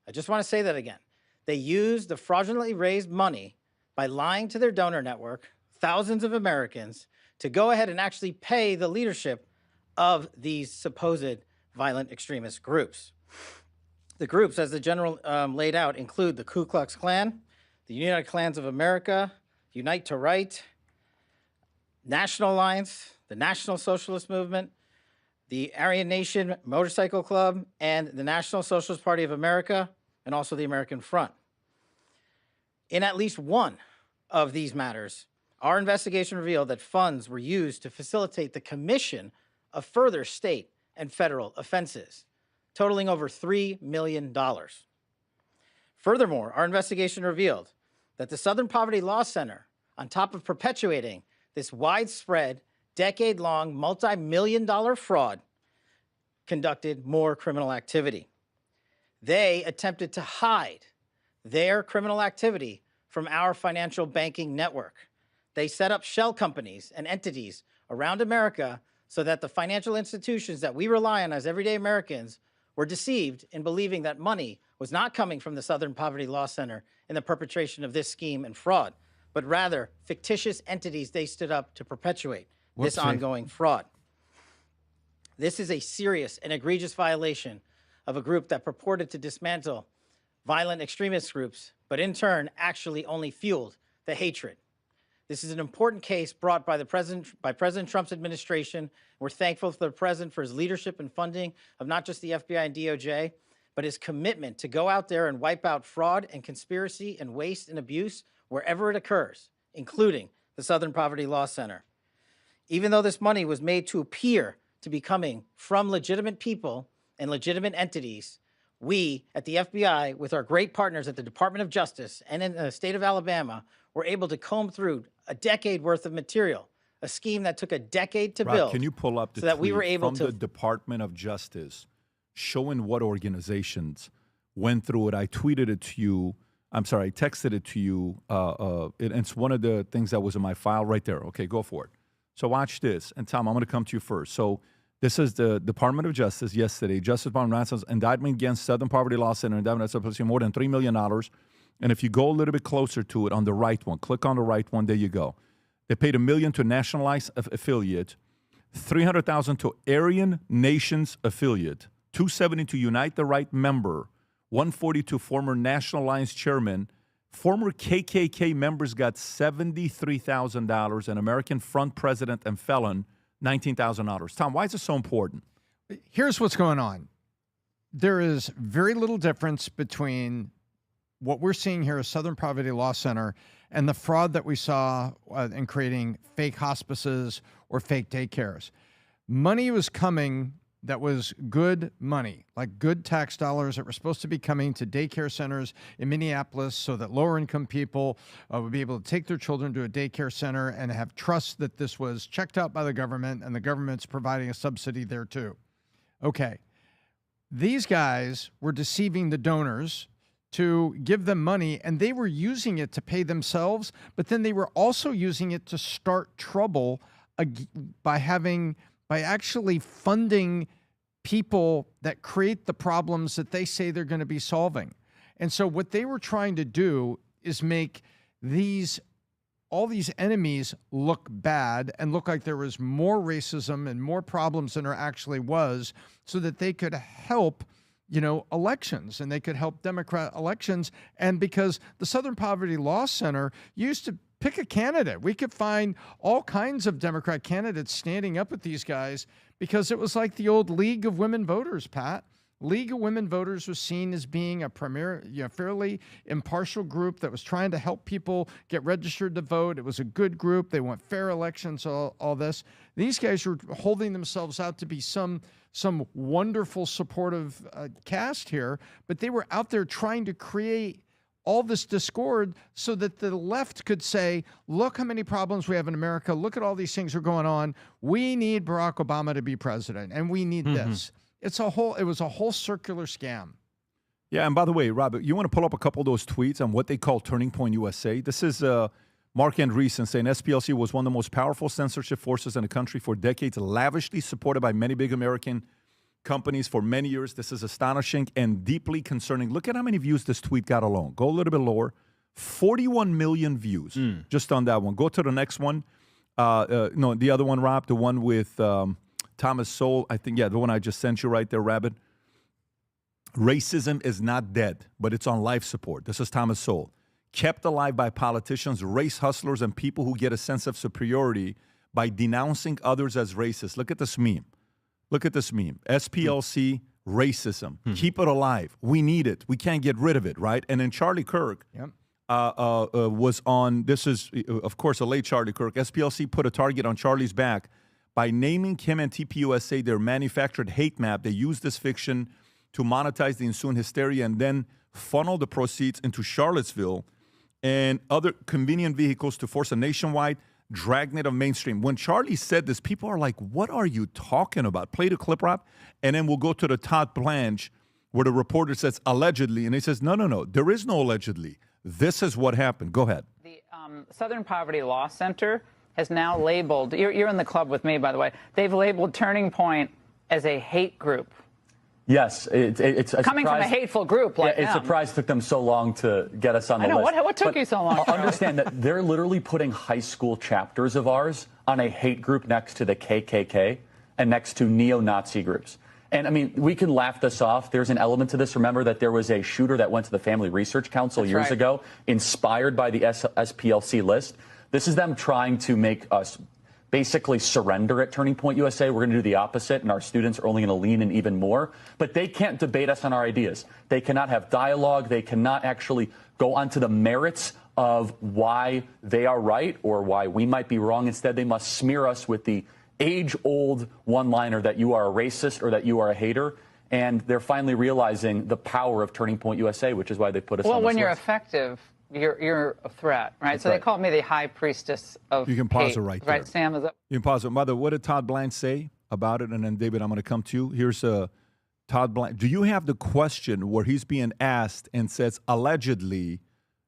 I just want to say that again. They used the fraudulently raised money by lying to their donor network, thousands of Americans, to go ahead and actually pay the leadership of these supposed violent extremist groups. The groups, as the general laid out, include the Ku Klux Klan, the United Klans of America, Unite to Right, National Alliance, the National Socialist Movement, the Aryan Nation Motorcycle Club, and the National Socialist Party of America, and also the American Front. In at least one of these matters, our investigation revealed that funds were used to facilitate the commission of further state and federal offenses, totaling over $3 million. Furthermore, our investigation revealed that the Southern Poverty Law Center, on top of perpetuating this widespread, decade-long, multi-million-dollar fraud, conducted more criminal activity. They attempted to hide their criminal activity from our financial banking network. They set up shell companies and entities around America so that the financial institutions that we rely on as everyday Americans were deceived in believing that money was not coming from the Southern Poverty Law Center in the perpetration of this scheme and fraud, but rather fictitious entities they stood up to perpetuate this ongoing fraud. This is a serious and egregious violation of a group that purported to dismantle violent extremist groups, but in turn actually only fueled the hatred. This is an important case brought by President Trump's administration. We're thankful for the president for his leadership and funding of not just the FBI and DOJ, but his commitment to go out there and wipe out fraud and conspiracy and waste and abuse wherever it occurs, including the Southern Poverty Law Center. Even though this money was made to appear to be coming from legitimate people and legitimate entities, we at the FBI, with our great partners at the Department of Justice and in the state of Alabama, were able to comb through a decade worth of material, a scheme that took a decade to build.
Can you pull up the
so that we were
tweet
able
from
to
the Department of Justice showing what organizations went through it? I tweeted it to you. I'm sorry, I texted it to you. It's one of the things that was in my file right there. Okay, go for it. So watch this. And Tom, I'm going to come to you first. So this is the Department of Justice yesterday. Justice Department ransoms indictment against Southern Poverty Law Center, indictment that's more than $3 million. And if you go a little bit closer to it on the right one, click on the right one, there you go. They paid $1 million to nationalized affiliate, $300,000 to Aryan Nations affiliate, $270 to Unite the Right member, $140 to former National Alliance chairman. Former KKK members got $73,000, and American Front president and felon, $19,000. Tom, why is this so important?
Here's what's going on. There is very little difference between what we're seeing here at Southern Poverty Law Center and the fraud that we saw in creating fake hospices or fake daycares. Money was coming that was good money, like good tax dollars that were supposed to be coming to daycare centers in Minneapolis so that lower income people would be able to take their children to a daycare center and have trust that this was checked out by the government and the government's providing a subsidy there too. Okay. These guys were deceiving the donors to give them money, and they were using it to pay themselves, but then they were also using it to start trouble by actually funding people that create the problems that they say they're going to be solving. And so what they were trying to do is make these all these enemies look bad and look like there was more racism and more problems than there actually was, so that they could help, elections, and they could help Democrat elections. And because the Southern Poverty Law Center used to pick a candidate, we could find all kinds of Democrat candidates standing up with these guys, because it was like the old League of Women Voters, Pat. League of Women Voters was seen as being a fairly impartial group that was trying to help people get registered to vote. It was a good group. They want fair elections, all this. These guys were holding themselves out to be some wonderful supportive cast here, but they were out there trying to create all this discord so that the left could say, look how many problems we have in America. Look at all these things are going on. We need Barack Obama to be president, and we need this. It was a whole circular scam.
Yeah, and by the way, Robert, you want to pull up a couple of those tweets on what they call Turning Point USA? This is Mark Andreessen saying SPLC was one of the most powerful censorship forces in the country for decades, lavishly supported by many big American companies for many years. This is astonishing and deeply concerning. Look at how many views this tweet got alone. Go a little bit lower. 41 million views just on that one. Go to the next one. No, the other one, Rob, the one with Thomas Sowell. I think, the one I just sent you right there, Rabbit. Racism is not dead, but it's on life support. This is Thomas Sowell. Kept alive by politicians, race hustlers, and people who get a sense of superiority by denouncing others as racist. Look at this meme. Look at this meme. SPLC, racism. Keep it alive. We need it. We can't get rid of it, right? And then Charlie Kirk was on, this is, of course, a late Charlie Kirk. SPLC put a target on Charlie's back by naming him and TPUSA their manufactured hate map. They used this fiction to monetize the ensuing hysteria and then funnel the proceeds into Charlottesville and other convenient vehicles to force a nationwide dragnet of mainstream. When Charlie said this, people are like, what are you talking about? Play the clip, Rob, and then we'll go to the Todd Blanche where the reporter says allegedly, and he says, no, there is no allegedly. This is what happened. Go ahead.
The Southern Poverty Law Center has now labeled, you're in the club with me, by the way, they've labeled Turning Point as a hate group.
Yes, it's a
coming
surprise.
From a hateful group like
it's a surprise took them so long to get us on the list.
What took you so long?
Understand that they're literally putting high school chapters of ours on a hate group next to the KKK and next to neo-Nazi groups. And I mean, we can laugh this off. There's an element to this. Remember that there was a shooter that went to the Family Research Council years ago, inspired by the SPLC list. This is them trying to make us basically surrender at Turning Point USA. We're going to do the opposite, and our students are only going to lean in even more. But they can't debate us on our ideas. They cannot have dialogue. They cannot actually go onto the merits of why they are right or why we might be wrong. Instead, they must smear us with the age-old one-liner that you are a racist or that you are a hater. And they're finally realizing the power of Turning Point USA, which is why they put us on this list.
Well, when you're effective, you're a threat, right?
That's
so they called me the high priestess of
You can pause
hate,
it right there.
Right, Sam? Is that?
You can pause it. Mother, what did Todd Blanche say about it? And then, David, I'm going to come to you. Here's Todd Blanche. Do you have the question where he's being asked and says, allegedly,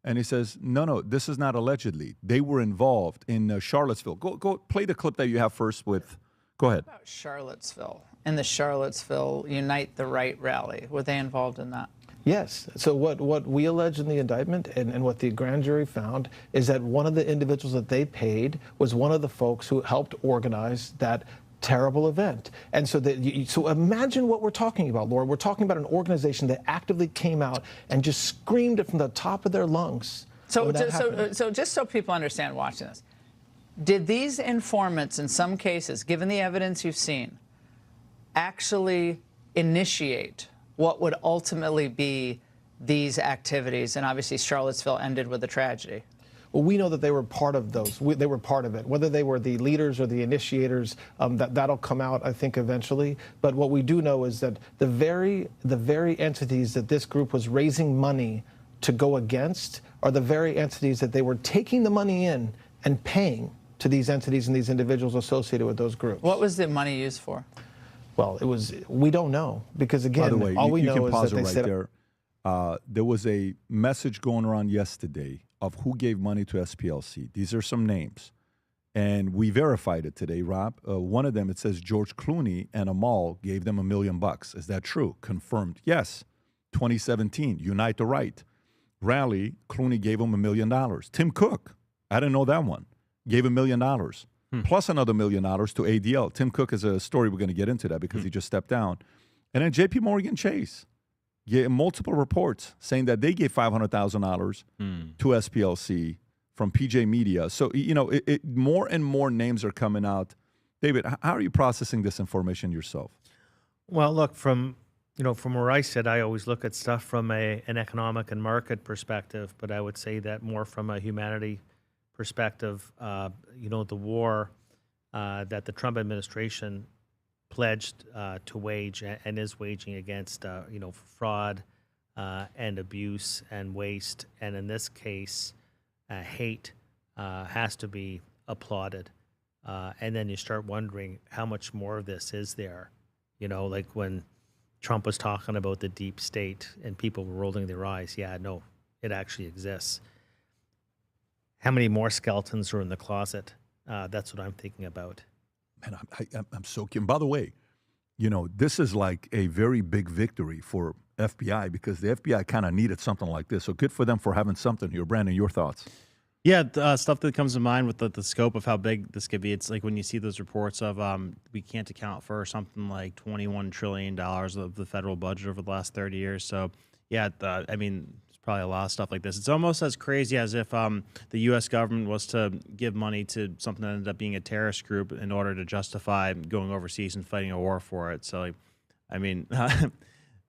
and he says, no, this is not allegedly. They were involved in Charlottesville. Go play the clip that you have first with, go ahead.
About Charlottesville and the Charlottesville Unite the Right rally. Were they involved in that?
Yes. So what we allege in the indictment and what the grand jury found is that one of the individuals that they paid was one of the folks who helped organize that terrible event. And so so imagine what we're talking about, Laura. We're talking about an organization that actively came out and just screamed it from the top of their lungs.
So just so people understand watching this, did these informants in some cases, given the evidence you've seen, actually initiate what would ultimately be these activities? And obviously Charlottesville ended with a tragedy.
Well, we know that they were part of those. They were part of it. Whether they were the leaders or the initiators, that'll come out, I think, eventually. But what we do know is that the very entities that this group was raising money to go against are the very entities that they were taking the money in and paying to these entities and these individuals associated with those groups.
What was the money used for?
Well, we don't know, because again,
By the way,
all we
you
know
can
is
pause
that
it
they
right
said
there. There was a message going around yesterday of who gave money to SPLC. These are some names, and we verified it today, Rob. One of them, it says George Clooney and Amal gave them $1 million. Is that true? Confirmed. Yes. 2017, Unite the Right rally, Clooney gave him $1 million. Tim Cook, I didn't know that one. Gave $1 million. Plus another $1 million to ADL. Tim Cook is a story we're going to get into that because he just stepped down. And then JP Morgan Chase. Multiple reports saying that they gave $500,000 to SPLC from PJ Media. So, more and more names are coming out. David, how are you processing this information yourself?
Well, look, from where I sit, I always look at stuff from an economic and market perspective, but I would say that more from a humanity perspective, the war that the Trump administration pledged to wage and is waging against, fraud and abuse and waste, and in this case, hate, has to be applauded. And then you start wondering how much more of this is there. Like when Trump was talking about the deep state and people were rolling their eyes. Yeah, no, it actually exists. How many more skeletons are in the closet? That's what I'm thinking about.
Man, I'm so curious. By the way, this is like a very big victory for FBI because the FBI kind of needed something like this. So good for them for having something here. Brandon, your thoughts?
Yeah, stuff that comes to mind with the scope of how big this could be. It's like when you see those reports of we can't account for something like $21 trillion of the federal budget over the last 30 years. So, yeah, there's probably a lot of stuff like this. It's almost as crazy as if the U.S. government was to give money to something that ended up being a terrorist group in order to justify going overseas and fighting a war for it. So,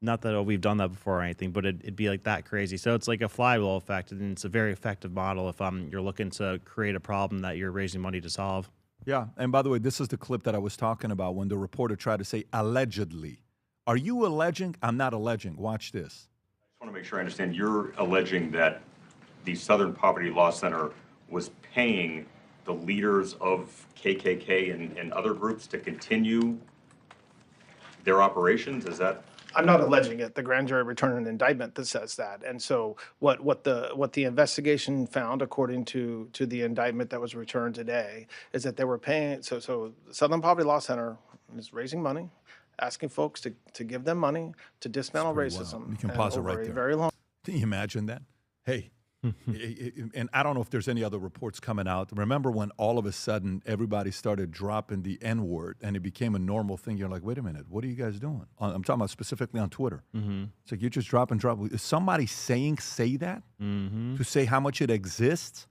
not that we've done that before or anything, but it'd be like that crazy. So it's like a flywheel effect, and it's a very effective model if you're looking to create a problem that you're raising money to solve.
Yeah, and by the way, this is the clip that I was talking about when the reporter tried to say allegedly. Are you alleging? I'm not alleging. Watch this.
I just want to make sure I understand. You're alleging that the Southern Poverty Law Center was paying the leaders of KKK and other groups to continue their operations? Is that...
I'm not alleging it. The grand jury returned an indictment that says that. And so what the investigation found, according to the indictment that was returned today, is that they were paying. So the Southern Poverty Law Center is raising money, asking folks to give them money to dismantle racism.
Wild. You can pause it right there.
Very long.
Can you imagine that? Hey. And I don't know if there's any other reports coming out. Remember when all of a sudden everybody started dropping the N-word and it became a normal thing? You're like, wait a minute, what are you guys doing? I'm talking about specifically on Twitter. It's like you just drop. Is somebody say that to say how much it exists?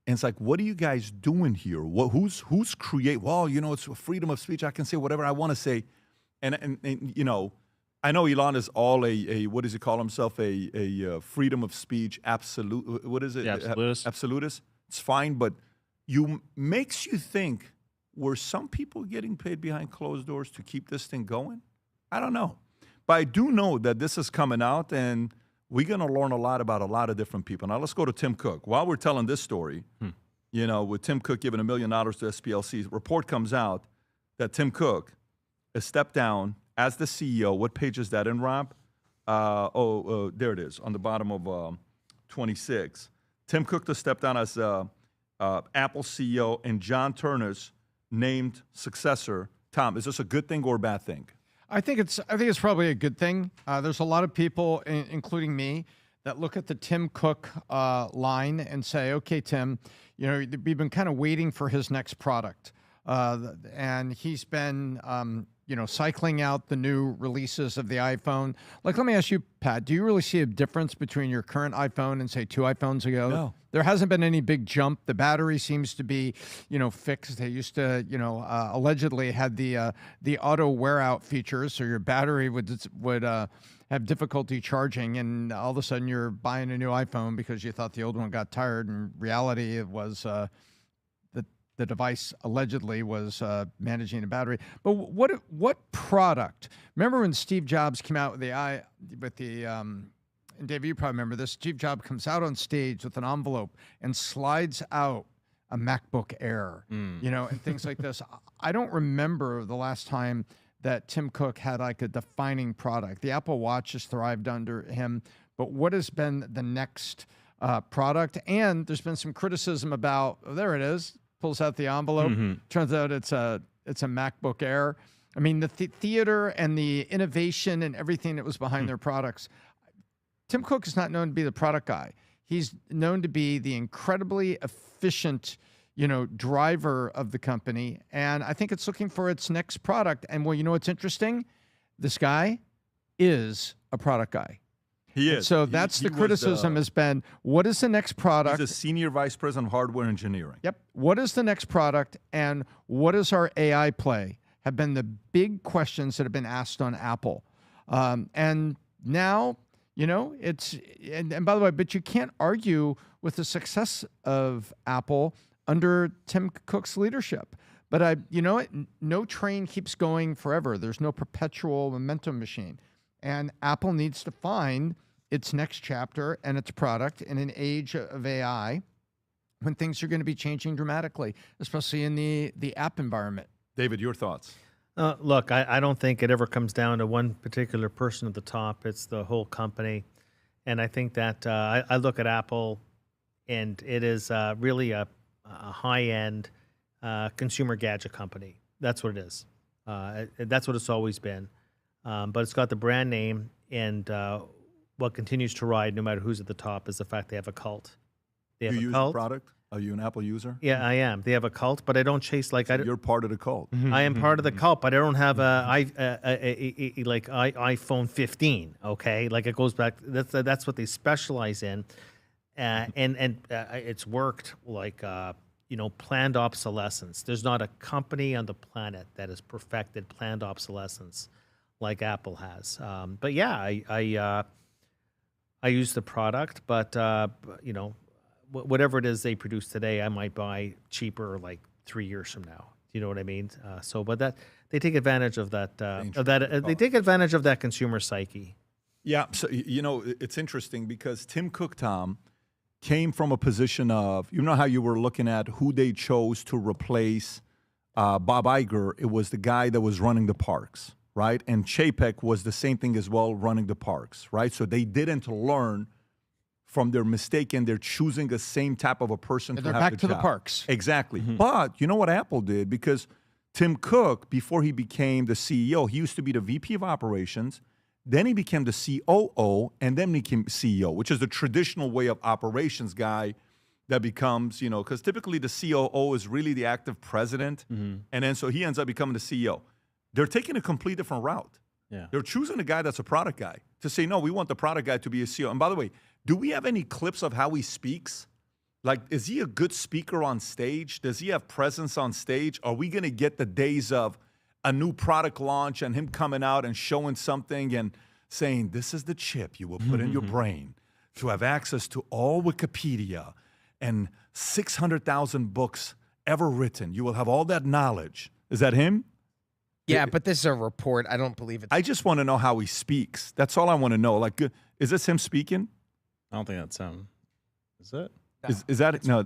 And it's like, what are you guys doing here? Who's create? Well, it's freedom of speech. I can say whatever I want to say, and I know Elon is all a what does he call himself? A freedom of speech absolute. What is it?
Yeah, absolutist.
Absolutist. It's fine, but makes you think, were some people getting paid behind closed doors to keep this thing going? I don't know, but I do know that this is coming out, and we're going to learn a lot about a lot of different people. Now let's go to Tim Cook. While we're telling this story, with Tim Cook giving $1 million to SPLC, report comes out that Tim Cook has stepped down as the CEO. What page is that in, Rob? There it is, on the bottom of 26. Tim Cook to step down as Apple CEO, and John Turner's named successor. Tom, is this a good thing or a bad thing?
I think it's probably a good thing. There's a lot of people, including me, that look at the Tim Cook line and say, okay, Tim, we've been kind of waiting for his next product. And he's been cycling out the new releases of the iPhone. Like, let me ask you, Pat, do you really see a difference between your current iPhone and, say, 2 iPhones ago?
No.
There hasn't been any big jump. The battery seems to be, fixed. They used to, allegedly had the auto wear out features, so your battery would have difficulty charging, and all of a sudden you're buying a new iPhone because you thought the old one got tired. In reality, it was the device allegedly was managing the battery. But what product? Remember when Steve Jobs came out with and Dave, you probably remember this. Steve Jobs comes out on stage with an envelope and slides out a MacBook Air, and things like this. I don't remember the last time that Tim Cook had like a defining product. The Apple Watch has thrived under him, but what has been the next product? And there's been some criticism about, there it is, pulls out the envelope. Turns out it's a MacBook Air. I mean, the theater and the innovation and everything that was behind their products. Tim Cook is not known to be the product guy. He's known to be the incredibly efficient, driver of the company. And I think it's looking for its next product. And well, you know what's interesting? This guy is a product guy.
He
And
is.
so that's the criticism has been, what is the next product?
He's a senior vice president of hardware engineering.
Yep. What is the next product and what is our AI play have been the big questions that have been asked on Apple. And now, it's, and by the way, but you can't argue with the success of Apple under Tim Cook's leadership. But no train keeps going forever. There's no perpetual momentum machine. And Apple needs to find its next chapter and its product in an age of AI when things are going to be changing dramatically, especially in the app environment.
David, your thoughts?
Look, I don't think it ever comes down to one particular person at the top. It's the whole company. And I think that I look at Apple, and it is really a high-end consumer gadget company. That's what it is. That's what it's always been. But it's got the brand name, and what continues to ride, no matter who's at the top, is the fact they have a cult. They have
You
a
use
cult.
the product? Are you an Apple user?
Yeah, I am. They have a cult, but I don't chase like
You're part of the cult.
I am part of the cult, but I don't have like iPhone 15. Okay, like it goes back. That's what they specialize in, and it's worked like planned obsolescence. There's not a company on the planet that has perfected planned obsolescence like Apple has. But yeah, I use the product, but whatever it is they produce today, I might buy cheaper like 3 years from now. You know what I mean? But that they take advantage of that. They take advantage of that consumer psyche.
Yeah. So it's interesting because Tim Cook, Tom, came from a position of how you were looking at who they chose to replace Bob Iger. It was the guy that was running the parks, right? And Chapek was the same thing as well, running the parks, right? So they didn't learn from their mistake, and they're choosing the same type of a person to
They're
have
back
the
to the
job.
parks.
Exactly. But you know what Apple did? Because Tim Cook, before he became the CEO, he used to be the VP of operations. Then he became the COO, and then became CEO, which is the traditional way of operations guy that becomes, because typically the COO is really the active president. And then so he ends up becoming the CEO. They're taking a complete different route.
Yeah.
They're choosing a guy that's a product guy to say, no, we want the product guy to be a CEO. And by the way, do we have any clips of how he speaks? Like, is he a good speaker on stage? Does he have presence on stage? Are we going to get the days of a new product launch and him coming out and showing something and saying, this is the chip you will put in your brain to have access to all Wikipedia and 600,000 books ever written. You will have all that knowledge. Is that him?
Yeah, but this is a report. I don't believe it.
I just want to know how he speaks. That's all I want to know. Like, is this him speaking?
I don't think that's him. Is it?
Is that no?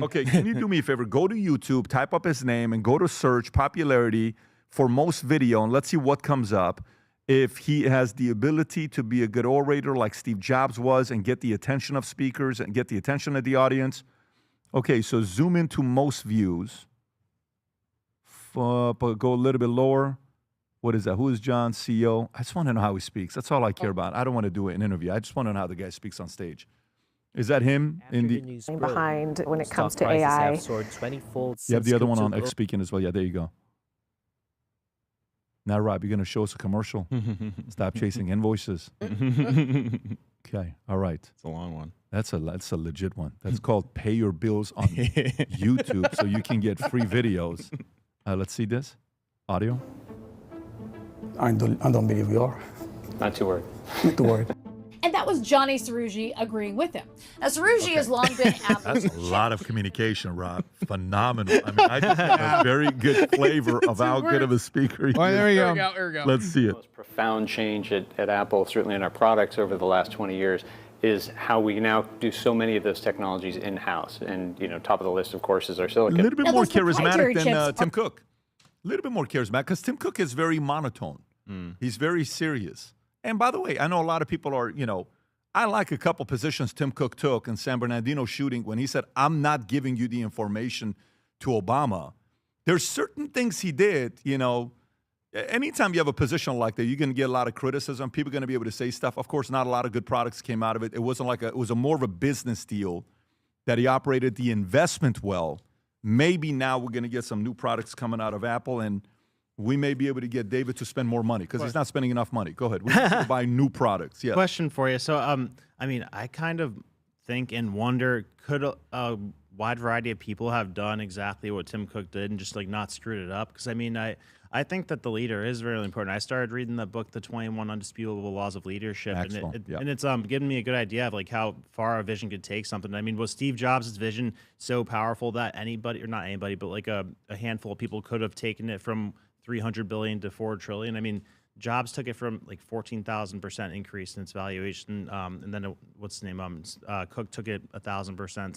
Okay, can you do me a favor? Go to YouTube, type up his name, and go to search popularity for most video, and let's see what comes up. If he has the ability to be a good orator like Steve Jobs was and get the attention of speakers and get the attention of the audience. Okay, so zoom into most views. Go a little bit lower. What is that? Who is John, CEO? I just want to know how he speaks. That's all I care about. I don't want to do an interview. I just want to know how the guy speaks on stage. Is that him in the
behind when it comes to AI?
You have the other one on X speaking as well. Yeah, there you go. Now, Rob, you're going to show us a commercial. Stop chasing invoices. Okay, all right.
It's a long one.
That's a legit one. That's called Pay Your Bills on YouTube, so you can get free videos. Let's see this audio.
I don't believe you are.
Not too worried.
Not too worried.
And that was Johnny Cerrugi agreeing with him. Now, Cerrugi has long been Apple's...
That's a lot of communication, Rob. Phenomenal. I mean, I just have a very good flavor of how good of a speaker he is.
Well, there you go.
There we go.
Let's see it.
The most profound change at Apple, certainly in our products over the last 20 years, is how we now do so many of those technologies in-house. And, top of the list, of course, is our silicon.
A little bit
Now,
more
those proprietary
charismatic than
chips
Tim Cook. A little bit more charismatic because Tim Cook is very monotone. He's very serious. And by the way, I know a lot of people are, I like a couple positions Tim Cook took in San Bernardino shooting when he said, I'm not giving you the information to Obama. There's certain things he did, Anytime you have a position like that, you're going to get a lot of criticism. People are going to be able to say stuff. Of course, not a lot of good products came out of it. It wasn't like it was a more of a business deal that he operated the investment well. Maybe now we're going to get some new products coming out of Apple, and we may be able to get David to spend more money because he's not spending enough money. Go ahead. We need to buy new products. Yeah.
Question for you. So, I mean, I kind of think and wonder, could a wide variety of people have done exactly what Tim Cook did and just like not screwed it up? Because I mean, I think that the leader is really important. I started reading the book, The 21 Undisputable Laws of Leadership, and it's giving me a good idea of like how far a vision could take something. I mean, was Steve Jobs' vision so powerful that anybody, or not anybody, but like a handful of people could have taken it from 300 billion to 4 trillion? I mean, Jobs took it from like 14,000% increase in its valuation, and then what's the name? Cook took it 1,000%.